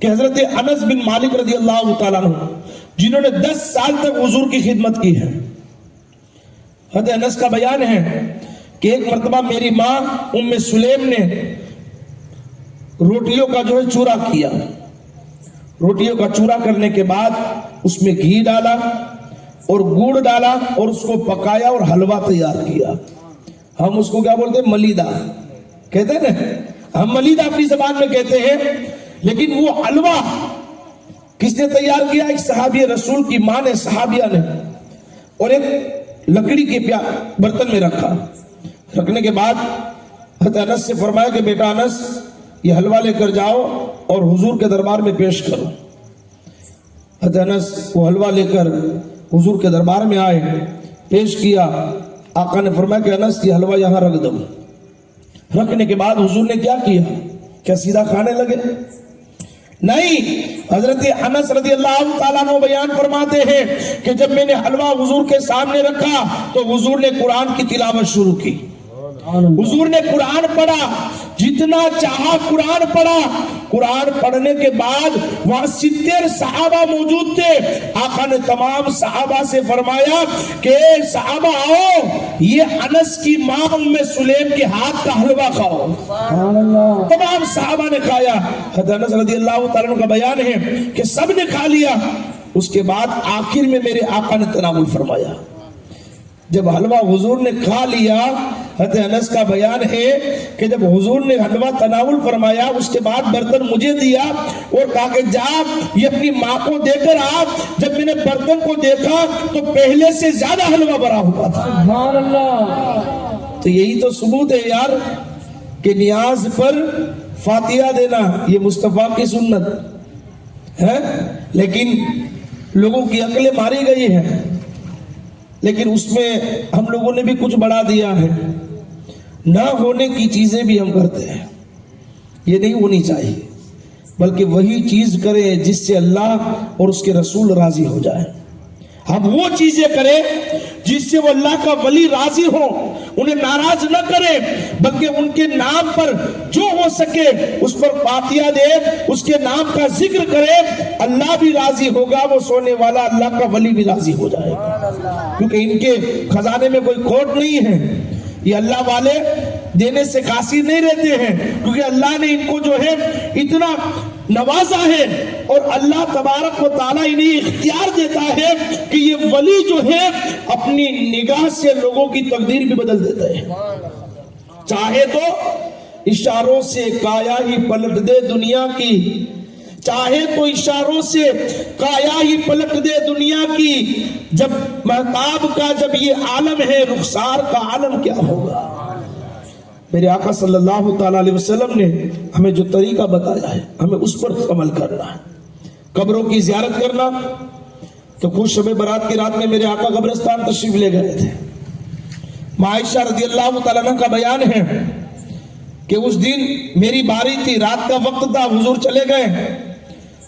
کہ حضرت انس بن مالک رضی اللہ تعالیٰ عنہ جنہوں نے 10 سال تک حضور کی خدمت کی ہے، حضرت انس کا بیان ہے کہ ایک مرتبہ میری ماں ام سلیم نے روٹیوں کا جو ہے چورا کیا، روٹیوں کا چورا کرنے کے بعد اس میں گھی ڈالا اور گڑ ڈالا اور اس کو پکایا اور حلوہ تیار کیا. ہم اس کو کیا بولتے ہیں؟ ملیدہ کہتے ہیں نا، ہم ملیدہ اپنی زبان میں کہتے ہیں، لیکن وہ حلوہ کس نے تیار کیا؟ ایک صحابی رسول کی ماں نے، صحابیہ نے، اور ایک لکڑی کے برتن میں رکھا. رکھنے کے بعد حضرت انس سے فرمایا کہ بیٹا انس یہ حلوہ لے کر جاؤ اور حضور کے دربار میں پیش کرو. حضرت انس وہ حلوہ لے کر حضور کے دربار میں آئے، پیش کیا. آقا نے فرمایا کہ انس یہ حلوہ یہاں رکھ دو. رکھنے کے بعد حضور نے کیا کیا؟ کیا سیدھا کھانے لگے؟ نہیں. حضرت انس رضی اللہ تعالیٰ عنہ بیان فرماتے ہیں کہ جب میں نے حلوہ حضور کے سامنے رکھا تو حضور نے قرآن کی تلاوت شروع کی. حضور نے قرآن پڑھا، جتنا چاہا قرآن پڑھا. قرآن پڑھنے کے بعد وہاں 70 صحابہ موجود تھے. آقا نے تمام صحابہ سے فرمایا کہ صحابہ آؤ، یہ انس کی ماں ام سلیم کے ہاتھ کا حلوہ کھاؤ. تمام صحابہ نے کھایا. حضرت انس رضی اللہ تعالیٰ عنہ کا بیان ہے کہ سب نے کھا لیا. اس کے بعد آخر میں میرے آقا نے تناول فرمایا. جب حلوہ حضور نے کھا لیا، حضرت انس کا بیان ہے کہ جب حضور نے حلوہ تناول فرمایا اس کے بعد برتن مجھے دیا اور کہا کہ جا یہ اپنی ماں کو دے کر آ. جب میں نے برتن کو دیکھا تو پہلے سے زیادہ حلوہ بھرا ہوا تھا. سبحان اللہ. تو یہی تو ثبوت ہے یار کہ نیاز پر فاتحہ دینا یہ مصطفیٰ کی سنت ہے. لیکن لوگوں کی عقلیں ماری گئی ہیں، لیکن اس میں ہم لوگوں نے بھی کچھ بڑھا دیا ہے. نہ ہونے کی چیزیں بھی ہم کرتے ہیں. یہ نہیں ہونی چاہیے، بلکہ وہی چیز کریں جس سے اللہ اور اس کے رسول راضی ہو جائے. ہم وہ چیزیں کریں جس سے وہ اللہ کا ولی راضی ہو، انہیں ناراض نہ کرے، بلکہ ان کے نام پر جو ہو سکے اس پر فاتحہ دے، اس کے نام کا ذکر کرے. اللہ بھی راضی ہوگا، وہ سونے والا اللہ کا ولی بھی راضی ہو جائے گا. کیونکہ ان کے خزانے میں کوئی کھوٹ نہیں ہے. یہ اللہ والے دینے سے قاصر نہیں رہتے ہیں، کیونکہ اللہ نے ان کو جو ہے اتنا نوازا ہے اور اللہ تبارک و تعالیٰ انہیں اختیار دیتا ہے کہ یہ ولی جو ہے اپنی نگاہ سے لوگوں کی تقدیر بھی بدل دیتا ہے. چاہے تو اشاروں سے کایا ہی پلٹ دے دنیا کی، چاہے تو اشاروں سے کایا ہی پلٹ دے دنیا کی. جب مہتاب کا جب یہ عالم ہے، رخسار کا عالم کیا ہوگا. میرے آقا صلی اللہ تعالیٰ علیہ وسلم نے ہمیں جو طریقہ بتایا ہے ہمیں اس پر عمل کرنا ہے. قبروں کی زیارت کرنا، تو کچھ شب برات کی رات میں میرے آقا قبرستان تشریف لے گئے تھے. ماں عائشہ رضی اللہ تعالیٰ عنہ کا بیان ہے کہ اس دن میری باری تھی، رات کا وقت تھا، حضور چلے گئے.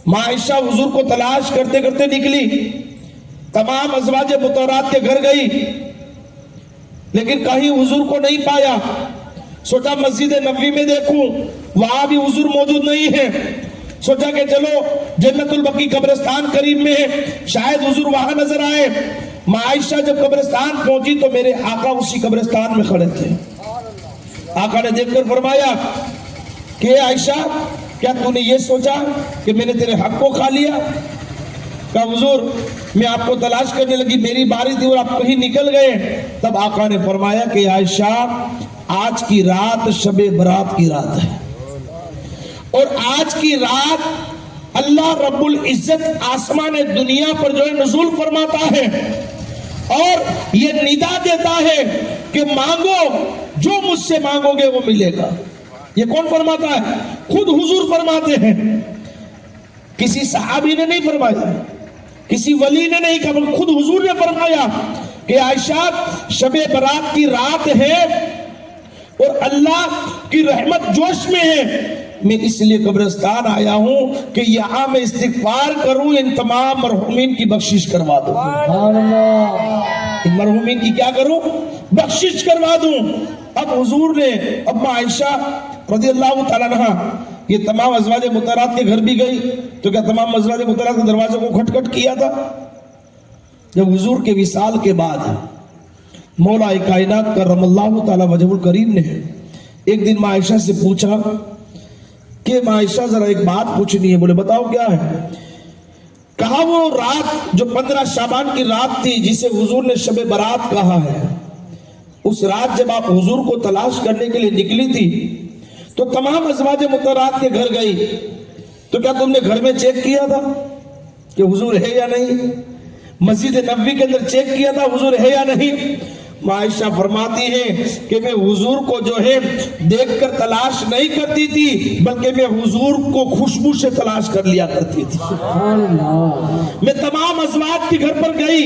ماں عائشہ حضور کو تلاش کرتے کرتے نکلی، تمام ازواج مطہرات کے گھر گئی، لیکن کہیں حضور کو نہیں پایا. سوچا مسجد نبوی میں دیکھوں، وہاں بھی حضور موجود نہیں ہے. سوچا کہ چلو جنت البقیع قبرستان قریب میں ہے، شاید حضور وہاں نظر آئے. ماں عائشہ جب قبرستان پہنچی تو میرے آقا اسی قبرستان میں کھڑے تھے. آقا نے دیکھ کر فرمایا کہ عائشہ کیا تو نے یہ سوچا کہ میں نے تیرے حق کو کھا لیا؟ کہا حضور میں آپ کو تلاش کرنے لگی، میری باری تھی اور آپ کہیں نکل گئے. تب آقا نے فرمایا کہ عائشہ آج کی رات شب برات کی رات ہے، اور آج کی رات اللہ رب العزت آسمان دنیا پر جو ہے نزول فرماتا ہے اور یہ ندا دیتا ہے کہ مانگو، جو مجھ سے مانگو گے وہ ملے گا. یہ کون فرماتا ہے؟ خود حضور فرماتے ہیں. کسی صحابی نے نہیں فرمایا، کسی ولی نے نہیں کہا، خود حضور نے فرمایا کہ عائشہ شب برات کی رات ہے اور اللہ کی رحمت جوش میں ہے. میں اس لیے قبرستان آیا ہوں کہ یہاں میں استغفار کروں، ان تمام مرحومین کی بخشش کروا دوں. ان مرحومین کی کیا کروں؟ بخشش کروا دوں. اب حضور نے، اب ماں عائشہ رضی اللہ تعالیٰ عنہ یہ تمام ازواج مطہرات کے گھر بھی گئی تو کیا تمام ازواج مطہرات کے دروازے کو کھٹ کھٹ کیا تھا؟ جب حضور کے وصال کے بعد مولا کائنات کرم اللہ تعالی وجہ الکریم نے ایک دن ماں عائشہ سے پوچھا کہ ماں عائشہ ذرا ایک بات پوچھنی ہے. بولے بتاؤ کیا ہے؟ کہا وہ رات جو 15 شعبان کی رات تھی جسے حضور نے شب برات کہا ہے، اس رات جب آپ حضور کو تلاش کرنے کے لیے نکلی تھی تو تمام ازواج مطہرات کے گھر گئی، تو کیا تم نے گھر میں چیک کیا تھا کہ حضور ہے یا نہیں؟ مسجد نبوی کے اندر چیک کیا تھا حضور ہے یا نہیں؟ ماں عائشہ فرماتی ہیں کہ میں حضور کو جو ہے دیکھ کر تلاش نہیں کرتی تھی، بلکہ میں حضور کو خوشبو سے تلاش کر لیا کرتی تھی. میں تمام ازواج کے گھر پر گئی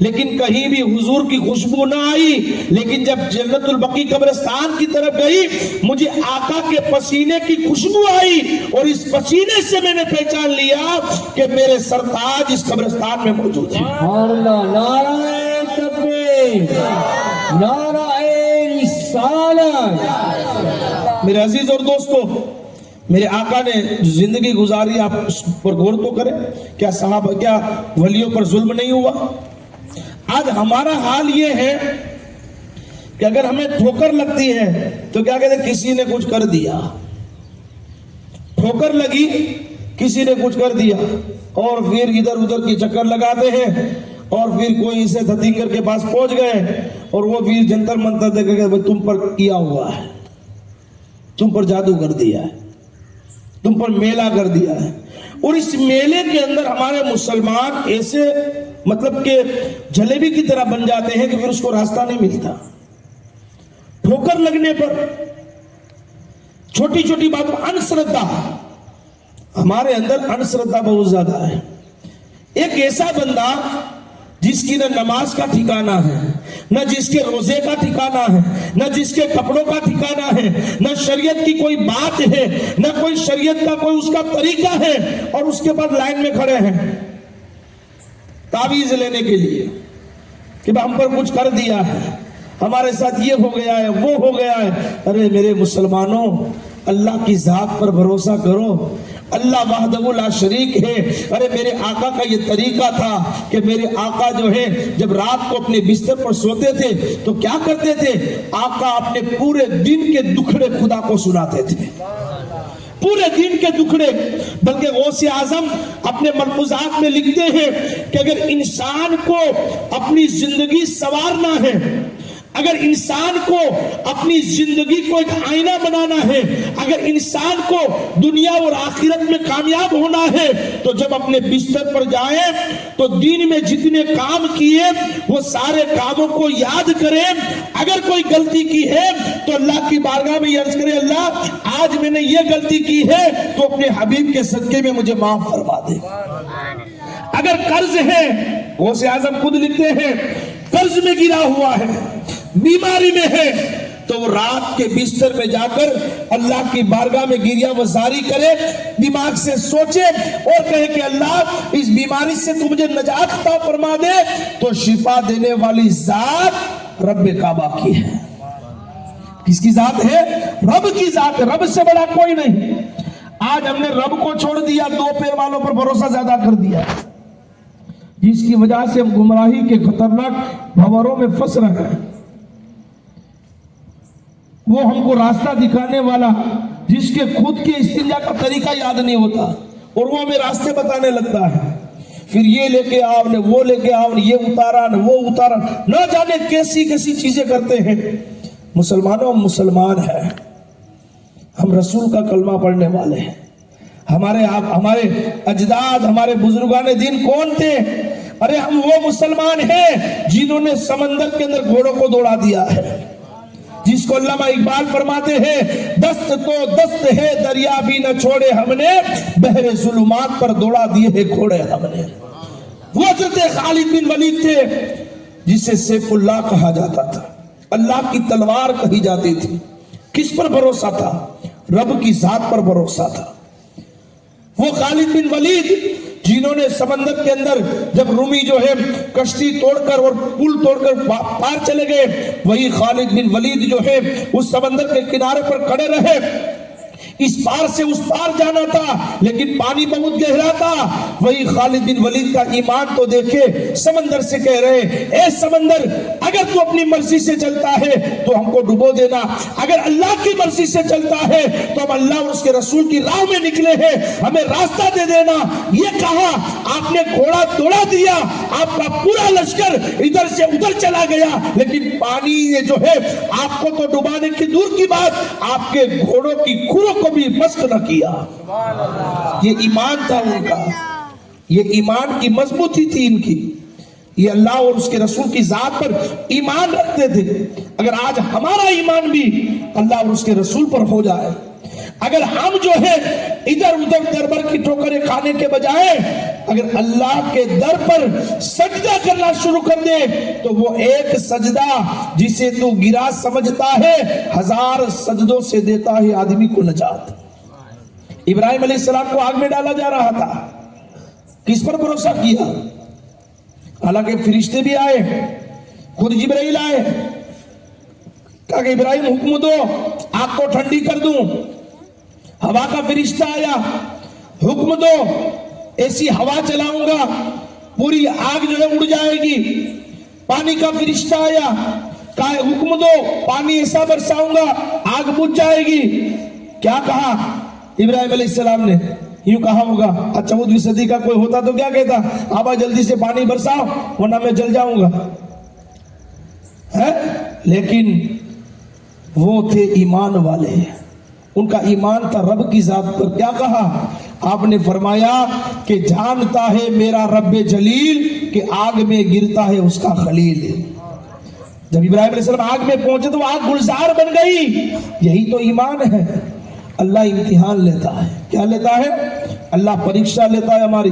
لیکن کہیں بھی حضور کی خوشبو نہ آئی، لیکن جب جنت البقیع قبرستان کی طرف گئی مجھے آقا کے پسینے کی خوشبو آئی، اور اس پسینے سے میں نے پہچان لیا کہ میرے سرتاج اس قبرستان میں موجود ہے. نعرہ تکبیر، نعرہ رسالت. میرے عزیز اور دوستو، میرے آقا نے جو زندگی گزاری آپ اس پر غور تو کریں، کیا صحابہ کیا ولیوں پر ظلم نہیں ہوا؟ آج ہمارا حال یہ ہے کہ اگر ہمیں ٹھوکر لگتی ہے تو کیا کہتے ہیں کسی نے کچھ کر دیا. ٹھوکر لگی کسی نے کچھ کر دیا، اور پھر ادھر ادھر کی چکر لگاتے ہیں، اور پھر کوئی اسے دھتینگر کے پاس پہنچ گئے اور وہ پھر جنتر منتر دے کہ تم پر کیا ہوا ہے، تم پر جادو کر دیا ہے، تم پر میلہ کر دیا ہے. اور اس میلے کے اندر ہمارے مسلمان ایسے مطلب کہ جلیبی کی طرح بن جاتے ہیں کہ پھر اس کو راستہ نہیں ملتا. ٹھوکر لگنے پر چھوٹی چھوٹی باتوں انشردھا، ہمارے اندر انشردھا بہت زیادہ ہے. ایک ایسا بندہ جس کی نہ نماز کا ٹھکانہ ہے، نہ جس کے روزے کا ٹھکانہ ہے، نہ جس کے کپڑوں کا ٹھکانہ ہے، نہ شریعت کی کوئی بات ہے، نہ کوئی شریعت کا کوئی اس کا طریقہ ہے، اور اس کے بعد لائن میں کھڑے ہیں تعویذ لینے کے لیے کہ ہم پر کچھ کر دیا ہے، ہمارے ساتھ یہ ہو گیا ہے، وہ ہو گیا ہے. ارے میرے مسلمانوں، اللہ کی ذات پر بھروسہ کرو، اللہ وحدہ لا شریک ہے. ارے میرے آقا کا یہ طریقہ تھا کہ میرے آقا جو ہے جب رات کو اپنے بستر پر سوتے تھے تو کیا کرتے تھے؟ آقا اپنے پورے دن کے دکھڑے خدا کو سناتے تھے، پورے دن کے دکھڑے. بلکہ غوث اعظم اپنے ملفوظات میں لکھتے ہیں کہ اگر انسان کو اپنی زندگی سنوارنا ہے، اگر انسان کو اپنی زندگی کو ایک آئینہ بنانا ہے، اگر انسان کو دنیا اور آخرت میں کامیاب ہونا ہے، تو جب اپنے بستر پر جائیں تو دین میں جتنے کام کیے وہ سارے کاموں کو یاد کریں. اگر کوئی غلطی کی ہے تو اللہ کی بارگاہ میں یہ عرض کرے، اللہ آج میں نے یہ غلطی کی ہے تو اپنے حبیب کے صدقے میں مجھے معاف فرما دے. اگر قرض ہے، غوث اعظم خود لکھتے ہیں قرض میں گرا ہوا ہے، بیماری میں ہے، تو وہ رات کے بستر میں جا کر اللہ کی بارگاہ میں گریہ وزاری کرے، دماغ سے سوچے اور کہے کہ اللہ اس بیماری سے تو مجھے نجات عطا فرما دے. تو شفا دینے والی ذات رب کعبہ کی ہے. کس کی ذات ہے؟ رب کی ذات ہے. رب سے بڑا کوئی نہیں. آج ہم نے رب کو چھوڑ دیا، دو پیر والوں پر بھروسہ زیادہ کر دیا، جس کی وجہ سے ہم گمراہی کے خطرناک بھنوروں میں پھنس رہے ہیں. وہ ہم کو راستہ دکھانے والا جس کے خود کے استنجا کا طریقہ یاد نہیں ہوتا اور وہ ہمیں راستے بتانے لگتا ہے، پھر یہ لے کے آؤ نے وہ لے کے آؤ نے یہ اتارا نے وہ اتارا، نہ جانے کیسی کیسی چیزیں کرتے ہیں. مسلمانوں، ہم مسلمان ہیں، ہم رسول کا کلمہ پڑھنے والے ہیں. ہمارے اجداد، ہمارے بزرگان دین کون تھے؟ ارے ہم وہ مسلمان ہیں جنہوں نے سمندر کے اندر گھوڑوں کو دوڑا دیا ہے، جس کو علامہ اقبال فرماتے ہیں دست تو دست ہے دریا بھی نہ چھوڑے ہم نے، بحر ظلمات پر دوڑا دیے ہیں گھوڑے ہم نے. وہ حضرت خالد بن ولید تھے جسے سیف اللہ کہا جاتا تھا، اللہ کی تلوار کہی جاتی تھی. کس پر بھروسہ تھا؟ رب کی ذات پر بھروسہ تھا. وہ خالد بن ولید جنہوں نے سمندر کے اندر جب رومی جو ہے کشتی توڑ کر اور پل توڑ کر پار چلے گئے، وہی خالد بن ولید جو ہے اس سمندر کے کنارے پر کھڑے رہے. اس پار سے اس پار جانا تھا لیکن پانی بہت گہرا تھا. وہی خالد بن ولید کا ایمان تو دیکھے, سمندر سے کہہ رہے اے سمندر اگر تو اپنی مرضی سے چلتا ہے تو ہم کو ڈبو دینا, اگر اللہ کی مرضی سے چلتا ہے تو ہم اللہ اور اس کے رسول کی راہ میں نکلے ہیں, ہمیں راستہ دے دینا. یہ کہا, آپ نے گھوڑا دوڑا دیا, آپ کا پورا لشکر ادھر سے ادھر چلا گیا, لیکن پانی یہ جو ہے آپ کو تو ڈبانے کی دور کی بات, آپ کے گھوڑوں کی کھروں کو بھی مسخ نہ کیا. یہ ایمان تھا ان کا, یہ ایمان کی مضبوطی تھی ان کی, یہ اللہ اور اس کے رسول کی ذات پر ایمان رکھتے تھے. اگر آج ہمارا ایمان بھی اللہ اور اس کے رسول پر ہو جائے, اگر ہم جو ہے ادھر ادھر دربر کی ٹھوکریں کھانے کے بجائے اگر اللہ کے در پر سجدہ کرنا شروع کر دے تو وہ ایک سجدہ جسے تو گرا سمجھتا ہے 1000 سجدوں سے دیتا ہے آدمی کو نجات. ابراہیم علیہ السلام کو آگ میں ڈالا جا رہا تھا, کس پر بھروسہ کیا؟ حالانکہ فرشتے بھی آئے, خود جبرائیل آئے, کہا کہ ابراہیم حکم دو آگ کو ٹھنڈی کر دوں. ہوا کا فرشتہ آیا, حکم دو ایسی ہوا چلاؤں گا پوری آگ جو ہے اڑ جائے گی. پانی کا فرشتہ آیا, کہا حکم دو پانی ایسا برساؤں گا آگ بجھ جائے گی. کیا کہا ابراہیم علیہ السلام نے؟ یوں کہا ہوگا 14ویں صدی کا کوئی ہوتا تو کیا کہتا, آبا جلدی سے پانی برساؤ ورنہ میں جل جاؤں گا. لیکن وہ تھے ایمان والے, ان کا ایمان تھا رب کی ذات پر. کیا کہا آپ نے؟ فرمایا کہ جانتا ہے میرا رب جلیل کہ آگ میں گرتا ہے اس کا خلیل. جب ابراہیم علیہ السلام آگ میں پہنچے تو آگ گلزار بن گئی. یہی تو ایمان ہے. اللہ امتحان لیتا ہے. کیا لیتا ہے؟ اللہ پریکشا لیتا ہے ہماری.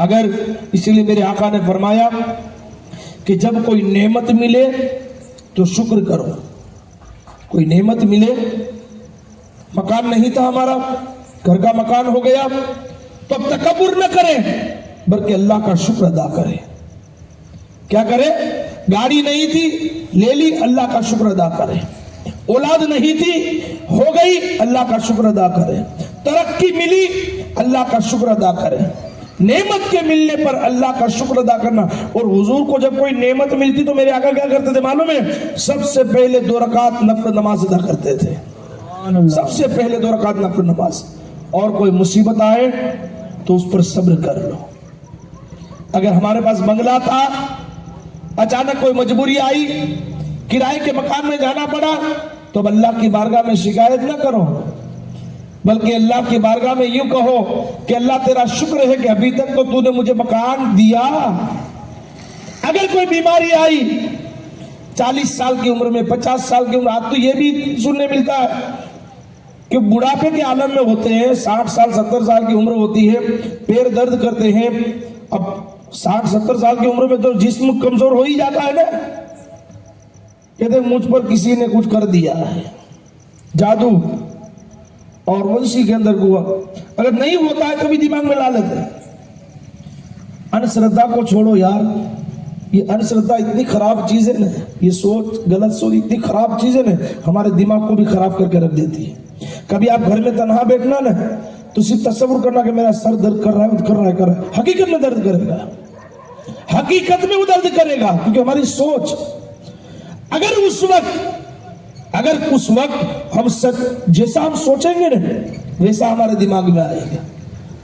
اگر اسی لیے میرے آقا نے فرمایا کہ جب کوئی نعمت ملے تو شکر کرو. کوئی نعمت ملے, مکان نہیں تھا ہمارا, گھر کا مکان ہو گیا تو اب تکبر نہ کریں بلکہ اللہ کا شکر ادا کریں. کیا کرے؟ گاڑی نہیں تھی لے لی, اللہ کا شکر ادا کریں. اولاد نہیں تھی ہو گئی, اللہ کا شکر ادا کریں. ترقی ملی, اللہ کا شکر ادا کریں. نعمت کے ملنے پر اللہ کا شکر ادا کرنا. اور حضور کو جب کوئی نعمت ملتی تو میرے آقا کیا کرتے تھے معلوم ہے؟ سب سے پہلے 2 رکعت نفل نماز ادا کرتے تھے. سب سے پہلے 2 رکعت نفل نماز. اور کوئی مصیبت آئے تو اس پر صبر کر لو. اگر ہمارے پاس بنگلہ تھا, اچانک کوئی مجبوری آئی, کرائے کے مکان میں جانا پڑا, تو اب اللہ کی بارگاہ میں شکایت نہ کرو بلکہ اللہ کی بارگاہ میں یوں کہو کہ اللہ تیرا شکر ہے کہ ابھی تک تو نے مجھے مکان دیا. اگر کوئی بیماری آئی 40 سال کی عمر میں, 50 سال کی عمر, آج تو یہ بھی سننے ملتا ہے کہ بڑھاپے کے عالم میں ہوتے ہیں, 60 سال 70 سال کی عمر ہوتی ہے, پیر درد کرتے ہیں. اب 60-70 سال کی عمر میں تو جسم کمزور ہو ہی جاتا ہے نا. کہتے ہیں مجھ پر کسی نے کچھ کر دیا ہے, جادو اور ونشی کے اندر ہوا. اگر نہیں ہوتا ہے تو بھی دماغ میں لا لیتے ہیں. انشردھا کو چھوڑو یار, یہ انشردھا اتنی خراب چیز ہے نا, یہ سوچ غلط سوچ اتنی خراب چیز ہے نا, ہمارے دماغ کو بھی خراب کر کے رکھ دیتی ہے. کبھی آپ گھر میں تنہا بیٹھنا نا تو صرف تصور کرنا کہ میرا سر درد کر رہا ہے. حقیقت میں درد کرے گا, حقیقت میں وہ درد کرے گا, کیونکہ ہماری سوچ اگر اس وقت ہم جیسا ہم سوچیں گے نا ویسا ہمارے دماغ میں آئے گا.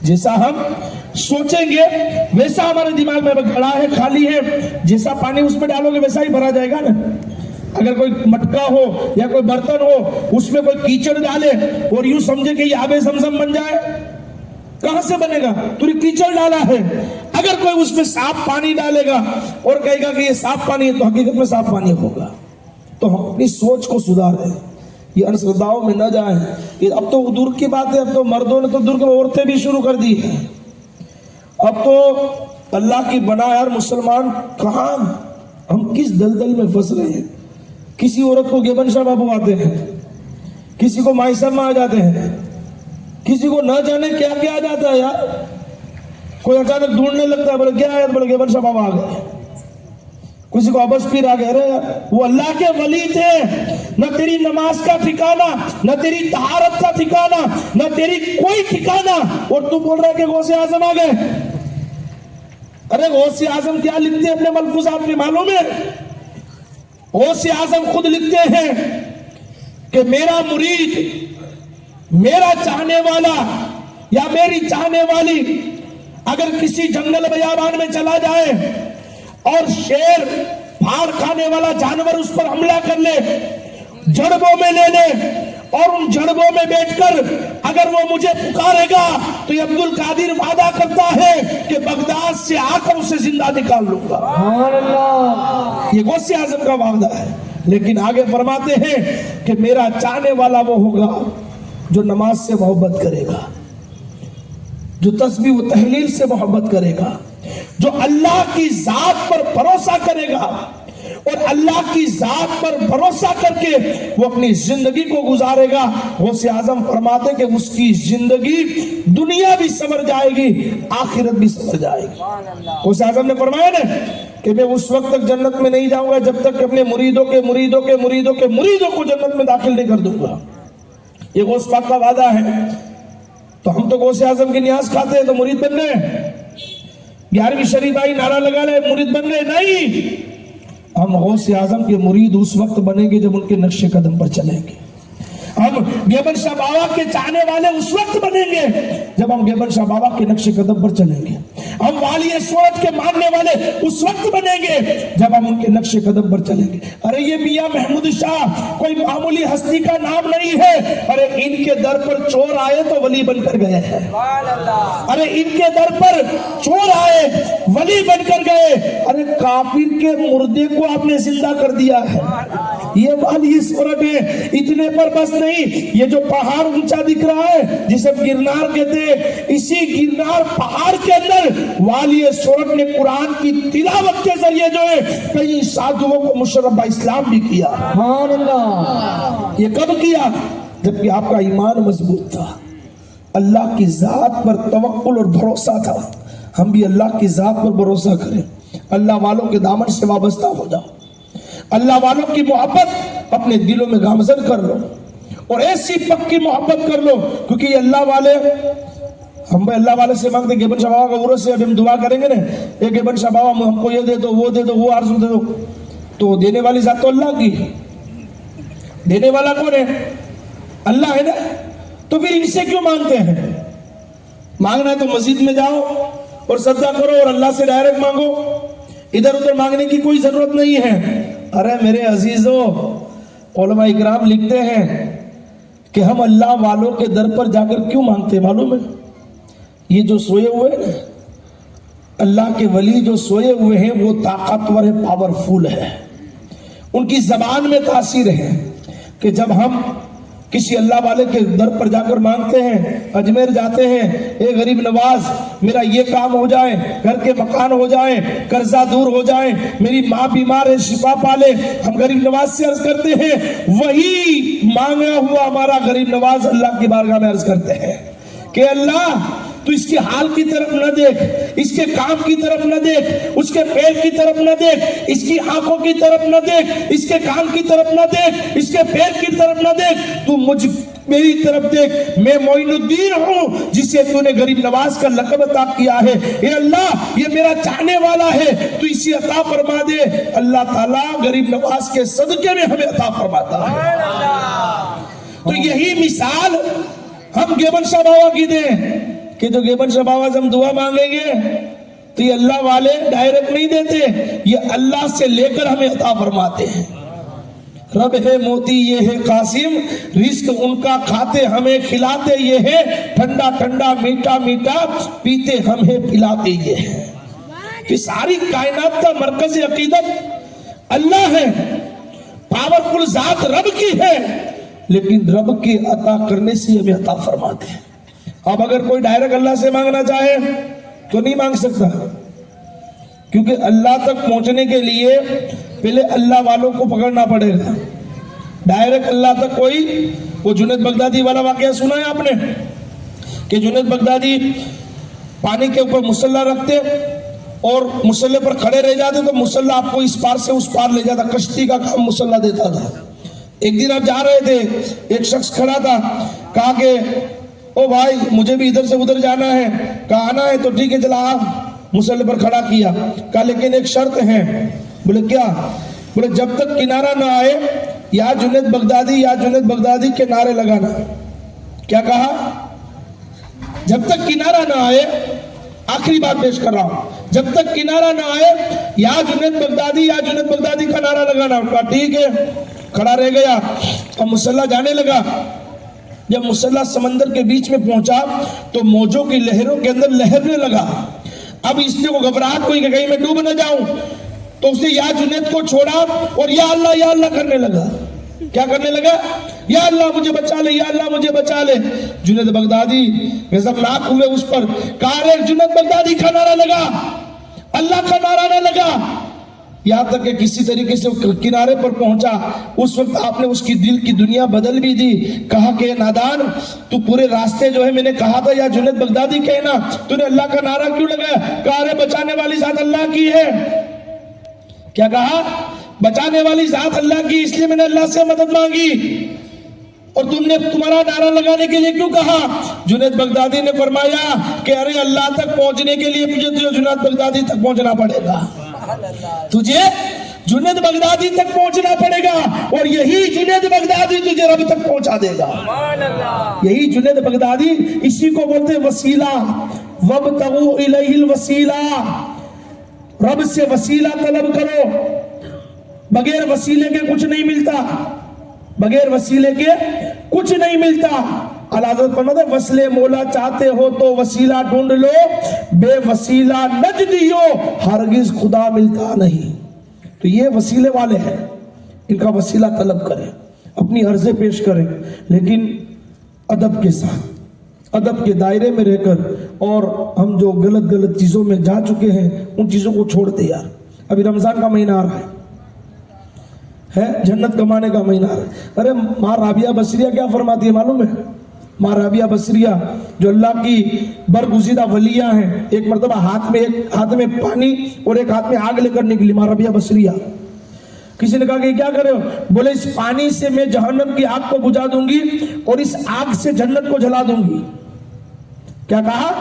جیسا ہم سوچیں گے ویسا ہمارے دماغ میں گڑا ہے, خالی ہے, جیسا پانی اس میں ڈالو گے ویسا ہی بھرا جائے گا نا. اگر کوئی مٹکا ہو یا کوئی برتن ہو اس میں کوئی کیچڑ ڈالے اور یوں سمجھے کہ یہ آب زمزم بن جائے, کہاں سے بنے گا؟ تو کیچڑ ڈالا ہے. اگر کوئی اس میں صاف پانی ڈالے گا اور کہے گا کہ یہ صاف پانی ہے تو حقیقت میں صاف پانی ہوگا. تو ہم اپنی سوچ کو سدھاریں, یہ انشردھاؤں میں نہ جائیں. یہ اب تو دور کی بات ہے, اب تو مردوں نے تو دور کی عورتیں بھی شروع کر دی ہیں. اب تو اللہ کی بنا یار مسلمان کہاں, ہم کس دلدل میں پھنس رہے ہیں. کسی عورت کو گیبن شاہ بابو آتے ہیں, کسی کو مائسر میں آ جاتے ہیں, کسی کو نہ جانے کیا کیا آ جاتا ہے یار. کوئی اچانک ڈھونڈنے لگتا ہے, بولے کیا آیا, بولے گیبن شاہ بابا آ گئے. کسی کو ابس پیر آ گئے رہے وہ اللہ کے ولی تھے، نہ تیری نماز کا ٹھکانہ، نہ تیری طہارت کا ٹھکانہ، نہ تیری کوئی ٹھکانہ، اور تو بول رہے کہ غوث اعظم آ گئے۔ ارے غوث اعظم کیا لکھتے ہیں اپنے ملفوظات میں معلوم ہے؟ غوث اعظم خود لکھتے ہیں کہ میرا مرید، میرا چاہنے والا یا میری چاہنے والی اگر کسی جنگل بیابان میں چلا جائے اور شیر پھاڑ کھانے والا جانور اس پر حملہ کر لے، جڑبوں میں لے لے، اور ان جڑبوں میں بیٹھ کر اگر وہ مجھے پکارے گا تو یہ عبد القادر وعدہ کرتا ہے کہ بغداد سے آ کر اسے زندہ نکال لوں گا۔ سبحان اللہ۔ یہ غوث اعظم کا وعدہ ہے۔ لیکن آگے فرماتے ہیں کہ میرا چاہنے والا وہ ہوگا جو نماز سے محبت کرے گا، جو تسبیح و تحلیل سے محبت کرے گا، جو اللہ کی ذات پر بھروسہ کرے گا، اور اللہ کی ذات پر بھروسہ کر کے وہ اپنی زندگی کو گزارے گا۔ غوث اعظم فرماتے کہ اس کی زندگی دنیا بھی سنور جائے گی، آخرت بھی سنور جائے گی۔ غوث اعظم نے فرمایا نا کہ میں اس وقت تک جنت میں نہیں جاؤں گا جب تک کہ اپنے مریدوں کے مریدوں کے مریدوں کے مریدوں کو جنت میں داخل نہیں کر دوں گا۔ یہ غوث پاک کا وعدہ ہے۔ تو ہم تو غوث اعظم کی نیاز کھاتے ہیں تو مرید بن گئے، 11ویں شریف آئی نعرہ لگا لے مرید بن گئے؟ نہیں، ہم غوث اعظم کے مرید اس وقت بنیں گے جب ان کے نقش قدم پر چلیں گے۔ ہم گیبن شاہ بابا کے چاہنے والے اس وقت بنیں گے جب ہم گیبن شاہ بابا کے نقش قدم پر چلیں گے۔ ہم والی سورت کے ماننے والے اس وقت بنیں گے جب ہم ان کے نقش قدم پر چلیں گے۔ ارے یہ میاں محمود شاہ کوئی معمولی ہستی کا نام نہیں ہے۔ ارے ان کے در پر چور آئے تو ولی بن کر گئے ہیں۔ ارے ان کے در پر چور آئے ولی بن کر گئے۔ ارے کافر کے مردے کو آپ نے زندہ کر دیا ہے۔ یہ والی سورت ہے۔ اتنے پر بس نہیں، یہ جو پہاڑ اونچا دکھ رہا ہے جسے گرنار کہتے ہیں، اسی گرنار پہاڑ کے اندر والی سورت نے قرآن کی تلاوت کے ذریعے جو ہے کئی سادھوؤں کو مشرف اسلام بھی کیا۔ سبحان اللہ۔ یہ کب کیا؟ جبکہ آپ کا ایمان مضبوط تھا، اللہ کی ذات پر توکل اور بھروسہ تھا۔ ہم بھی اللہ کی ذات پر بھروسہ کریں، اللہ والوں کے دامن سے وابستہ ہو جاؤ، اللہ والوں کی محبت اپنے دلوں میں گامزن کر لو، اور ایسی پکی محبت کر لو، کیونکہ یہ اللہ والے، ہم بھی اللہ والے سے مانگتے گیبن شاہ بابا کا عورت سے اب ہم دعا کریں گے نا، اے گیبن شاہ بابا ہم کو یہ دے دو، وہ دے دو، وہ عرض دے دو، تو دینے والی ذات تو اللہ کی، دینے والا کون ہے؟ اللہ ہے نا۔ تو پھر ان سے کیوں مانگتے ہیں؟ مانگنا ہے تو مسجد میں جاؤ اور صدقہ کرو اور اللہ سے ڈائریکٹ مانگو، ادھر ادھر مانگنے کی کوئی ضرورت نہیں ہے۔ ارے میرے عزیزوں، علماء اکرام لکھتے ہیں کہ ہم اللہ والوں کے در پر جا کر کیوں مانگتے ہیں معلوم ہے؟ یہ جو سوئے ہوئے ہیں، اللہ کے ولی جو سوئے ہوئے ہیں وہ طاقتور ہے، پاورفل ہے، ان کی زبان میں تاثیر ہے کہ جب ہم کسی اللہ والے کے در پر جا کر مانگتے ہیں، اجمیر جاتے ہیں، اے غریب نواز میرا یہ کام ہو جائے، گھر کے مکان ہو جائیں، قرضہ دور ہو جائے، میری ماں بیمار ہے شفا پالے، ہم غریب نواز سے عرض کرتے ہیں، وہی مانگا ہوا ہمارا غریب نواز اللہ کی بارگاہ میں عرض کرتے ہیں کہ اللہ تو اس کے حال کی طرف نہ دیکھ، اس کے کام کی طرف نہ دیکھ، اس کے پیر کی طرف نہ دیکھ، اس کی آنکھوں کی طرف نہ دیکھ، اس کے کان کی طرف نہ دیکھ، اس کے پیر کی طرف نہ دیکھ، تو میری طرف دیکھ، میں معین الدین ہوں جسے تو نے غریب نواز کا لقب عطا کیا ہے۔ اے اللہ یہ میرا چاہنے والا ہے، تو اسی عطا فرما دے۔ اللہ تعالیٰ غریب نواز کے صدقے میں ہمیں عطا فرماتا ہے۔ تو یہی مثال ہم گیبن شاہ بابا کی دیں کہ جو گیبن شاہ بابا سے ہم دعا مانگیں گے تو یہ اللہ والے ڈائریکٹ نہیں دیتے، یہ اللہ سے لے کر ہمیں عطا فرماتے ہیں۔ رب ہے موتی یہ ہے قاسم، رزق ان کا کھاتے ہمیں کھلاتے یہ ہے، ٹھنڈا ٹھنڈا میٹھا میٹھا پیتے ہمیں پلاتے یہ ہے۔ کہ ساری کائنات کا مرکز عقیدت اللہ ہے، پاورفل ذات رب کی ہے، لیکن رب کے عطا کرنے سے ہمیں عطا فرماتے ہیں۔ اب اگر کوئی ڈائریکٹ اللہ سے مانگنا چاہے تو نہیں مانگ سکتا، کیونکہ اللہ تک پہنچنے کے لیے پہلے اللہ والوں کو پکڑنا پڑے گا۔ ڈائریکٹ اللہ تک کوئی، وہ جنید بغدادی والا واقعہ سنا ہے آپ نے کہ جنید بغدادی پانی کے اوپر مسلح رکھتے اور مسلح پر کھڑے رہ جاتے تو مسلح آپ کو اس پار سے اس پار لے جاتا، کشتی کا کام مسلح دیتا تھا۔ ایک دن آپ جا رہے تھے، ایک شخص کھڑا تھا، کہا کہ او بھائی مجھے بھی ادھر سے ادھر جانا ہے، کہا آنا ہے تو ٹھیک ہے چلا آپ، مسلح پر کھڑا کیا، کہا لیکن ایک شرط ہے۔ بولے کیا؟ بولے جب تک کنارہ نہ آئے یا جنید بغدادی یا جنید بغدادی کے نعرے لگانا۔ کیا کہا؟ جب تک کنارہ نہ آئے، آخری بات پیش کر رہا ہوں، جب تک کنارہ نہ آئے یا جنید بغدادی یا جنید بغدادی کا نعرہ لگانا۔ کہا ٹھیک ہے، کھڑا رہ گیا۔ اب مسلح جانے لگا۔ جب مسلح سمندر کے بیچ میں پہنچا تو موجوں کی لہروں کے اندر لہرنے لگا۔ اب اس نے وہ گھبراہٹ ہوئی کہ کہیں میں ڈوب نہ جاؤں، تو اس نے یا جنید کو چھوڑا اور یا اللہ کرنے لگا۔ کیا کرنے لگا؟ یا اللہ مجھے بچا لے، یا اللہ مجھے بچا لے۔ جنید بغدادی غضبناک ہوئے اس پر، کہا رے جنید بغدادی کا نعرہ لگا، اللہ کا نعرہ نہ لگا۔ یہاں تک کہ کسی طریقے سے کنارے پر پہنچا۔ اس وقت آپ نے اس کی دل کی دنیا بدل بھی دی۔ کہا کہ نادان، تو پورے راستے جو ہے میں نے کہا تھا یا جنید بغدادی کہنا، تو نے اللہ کا نعرہ کیوں لگایا؟ کہا رے بچانے والی ذات اللہ کی ہے۔ کیا کہا؟ بچانے والی ذات اللہ کی، اس لیے میں نے اللہ سے مدد مانگی۔ اور تم نے تمہارا نعرہ لگانے کے لیے کیوں کہا؟ جنید بغدادی نے فرمایا کہ ارے اللہ تک پہنچنے کے لیے مجھے جنید بغدادی تک پہنچنا پڑے گا، تجھے جنید بغدادی تک پہنچنا پڑے گا، اور یہی جنید بغدادی تجھے رب تک پہنچا دے گا۔ یہی جنید بغدادی، اسی کو بولتے وسیلہ، وابتغوا الیہ الوسیلہ، رب سے وسیلہ طلب کرو۔ بغیر وسیلے کے کچھ نہیں ملتا، بغیر وسیلے کے کچھ نہیں ملتا۔ اللہ حضرت فرماتے ہیں وصل مولا چاہتے ہو تو وسیلہ ڈھونڈ لو، بے وسیلہ نجدیو ہرگز خدا ملتا نہیں۔ تو یہ وسیلے والے ہیں، ان کا وسیلہ طلب کریں، اپنی عرضیں پیش کریں، لیکن ادب کے ساتھ، ادب کے دائرے میں رہ کر۔ اور ہم جو غلط چیزوں میں جا چکے ہیں ان چیزوں کو چھوڑ دے یار۔ ابھی رمضان کا مہینہ آ رہا ہے، جنت کمانے کا مہینہ ہے۔ ارے ماں رابعہ بصریہ کیا فرماتی ہے معلوم ہے؟ ماں رابعہ بصریہ جو اللہ کی برگزیدہ ولیہ ہیں، ایک مرتبہ ایک ہاتھ میں پانی اور ایک ہاتھ میں آگ لے کر نکلی ماں رابعہ بصریہ۔ کسی نے کہا کہ کیا کرے ہو؟ بولے اس پانی سے میں جہنم کی آگ کو بجھا دوں گی اور اس آگ سے جنت کو جلا دوں گی۔ کیا کہا؟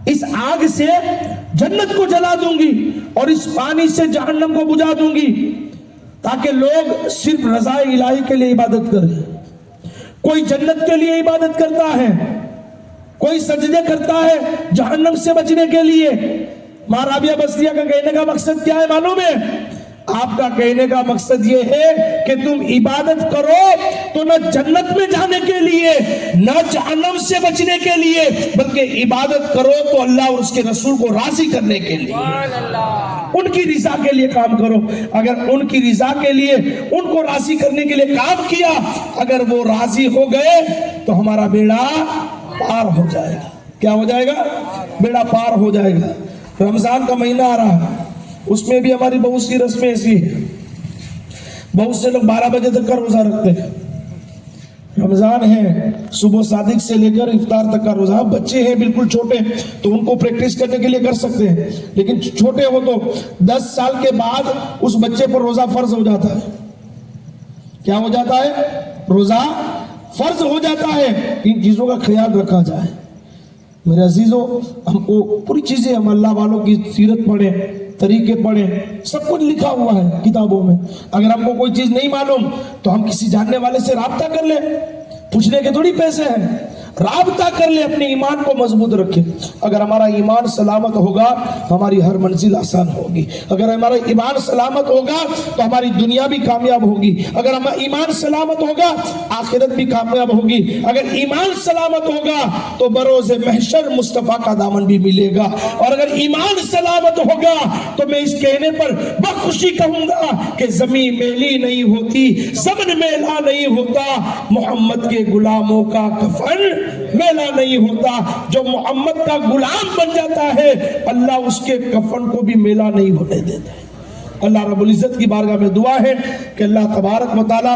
اس آگ سے جنت کو جلا دوں گی اور اس پانی سے جہنم کو بجھا دوں گی، تاکہ لوگ صرف رضا الہی کے لیے عبادت کریں۔ کوئی جنت کے لیے عبادت کرتا ہے، کوئی سجدے کرتا ہے جہنم سے بچنے کے لیے۔ ماں رابعہ بصریہ کا کہنے کا مقصد کیا ہے معلوم ہے؟ آپ کا کہنے کا مقصد یہ ہے کہ تم عبادت کرو تو نہ جنت میں جانے کے لیے نہ جہنم سے بچنے کے لیے، بلکہ عبادت کرو تو اللہ اور اس کے رسول کو راضی کرنے کے لیے، ان کی رضا کے لیے کام کرو۔ اگر ان کی رضا کے لیے، ان کو راضی کرنے کے لیے کام کیا، اگر وہ راضی ہو گئے تو ہمارا بیڑا پار ہو جائے گا۔ کیا ہو جائے گا؟ بیڑا پار ہو جائے گا۔ رمضان کا مہینہ آ رہا ہے، اس میں بھی ہماری بہت سی رسمیں ایسی ہیں۔ بہت سے لوگ 12 بجے تک کا روزہ رکھتے ہیں۔ رمضان ہے، صبح صادق سے لے کر افطار تک کا روزہ۔ بچے ہیں بالکل چھوٹے تو ان کو پریکٹس کرنے کے لیے کر سکتے ہیں، لیکن چھوٹے ہو تو 10 سال کے بعد اس بچے پر روزہ فرض ہو جاتا ہے۔ کیا ہو جاتا ہے؟ روزہ فرض ہو جاتا ہے۔ ان چیزوں کا خیال رکھا جائے۔ میرے عزیزوں، ہم کو پوری چیزیں، ہم اللہ والوں کی سیرت پڑھیں، طریقے پڑھیں، سب کچھ لکھا ہوا ہے کتابوں میں۔ اگر ہم کو کوئی چیز نہیں معلوم تو ہم کسی جاننے والے سے رابطہ کر لیں، پوچھنے کے تھوڑی پیسے ہیں، رابطہ کر لیں، اپنے ایمان کو مضبوط رکھیں۔ اگر ہمارا ایمان سلامت ہوگا ہماری ہر منزل آسان ہوگی۔ اگر ہمارا ایمان سلامت ہوگا تو ہماری دنیا بھی کامیاب ہوگی۔ اگر ہمارا ایمان سلامت ہوگا آخرت بھی کامیاب ہوگی۔ اگر ایمان سلامت ہوگا تو بروز محشر مصطفیٰ کا دامن بھی ملے گا۔ اور اگر ایمان سلامت ہوگا تو میں اس کہنے پر بخوشی کہوں گا کہ زمین میلی نہیں ہوتی، زمن میلا نہیں ہوتا، محمد کے غلاموں کا کفن میلا نہیں ہوتا۔ جو محمد کا غلام بن جاتا ہے اللہ اس کے کفن کو بھی میلا نہیں ہونے دیتا ہے۔ اللہ رب العزت کی بارگاہ میں دعا ہے کہ اللہ تبارک و تعالی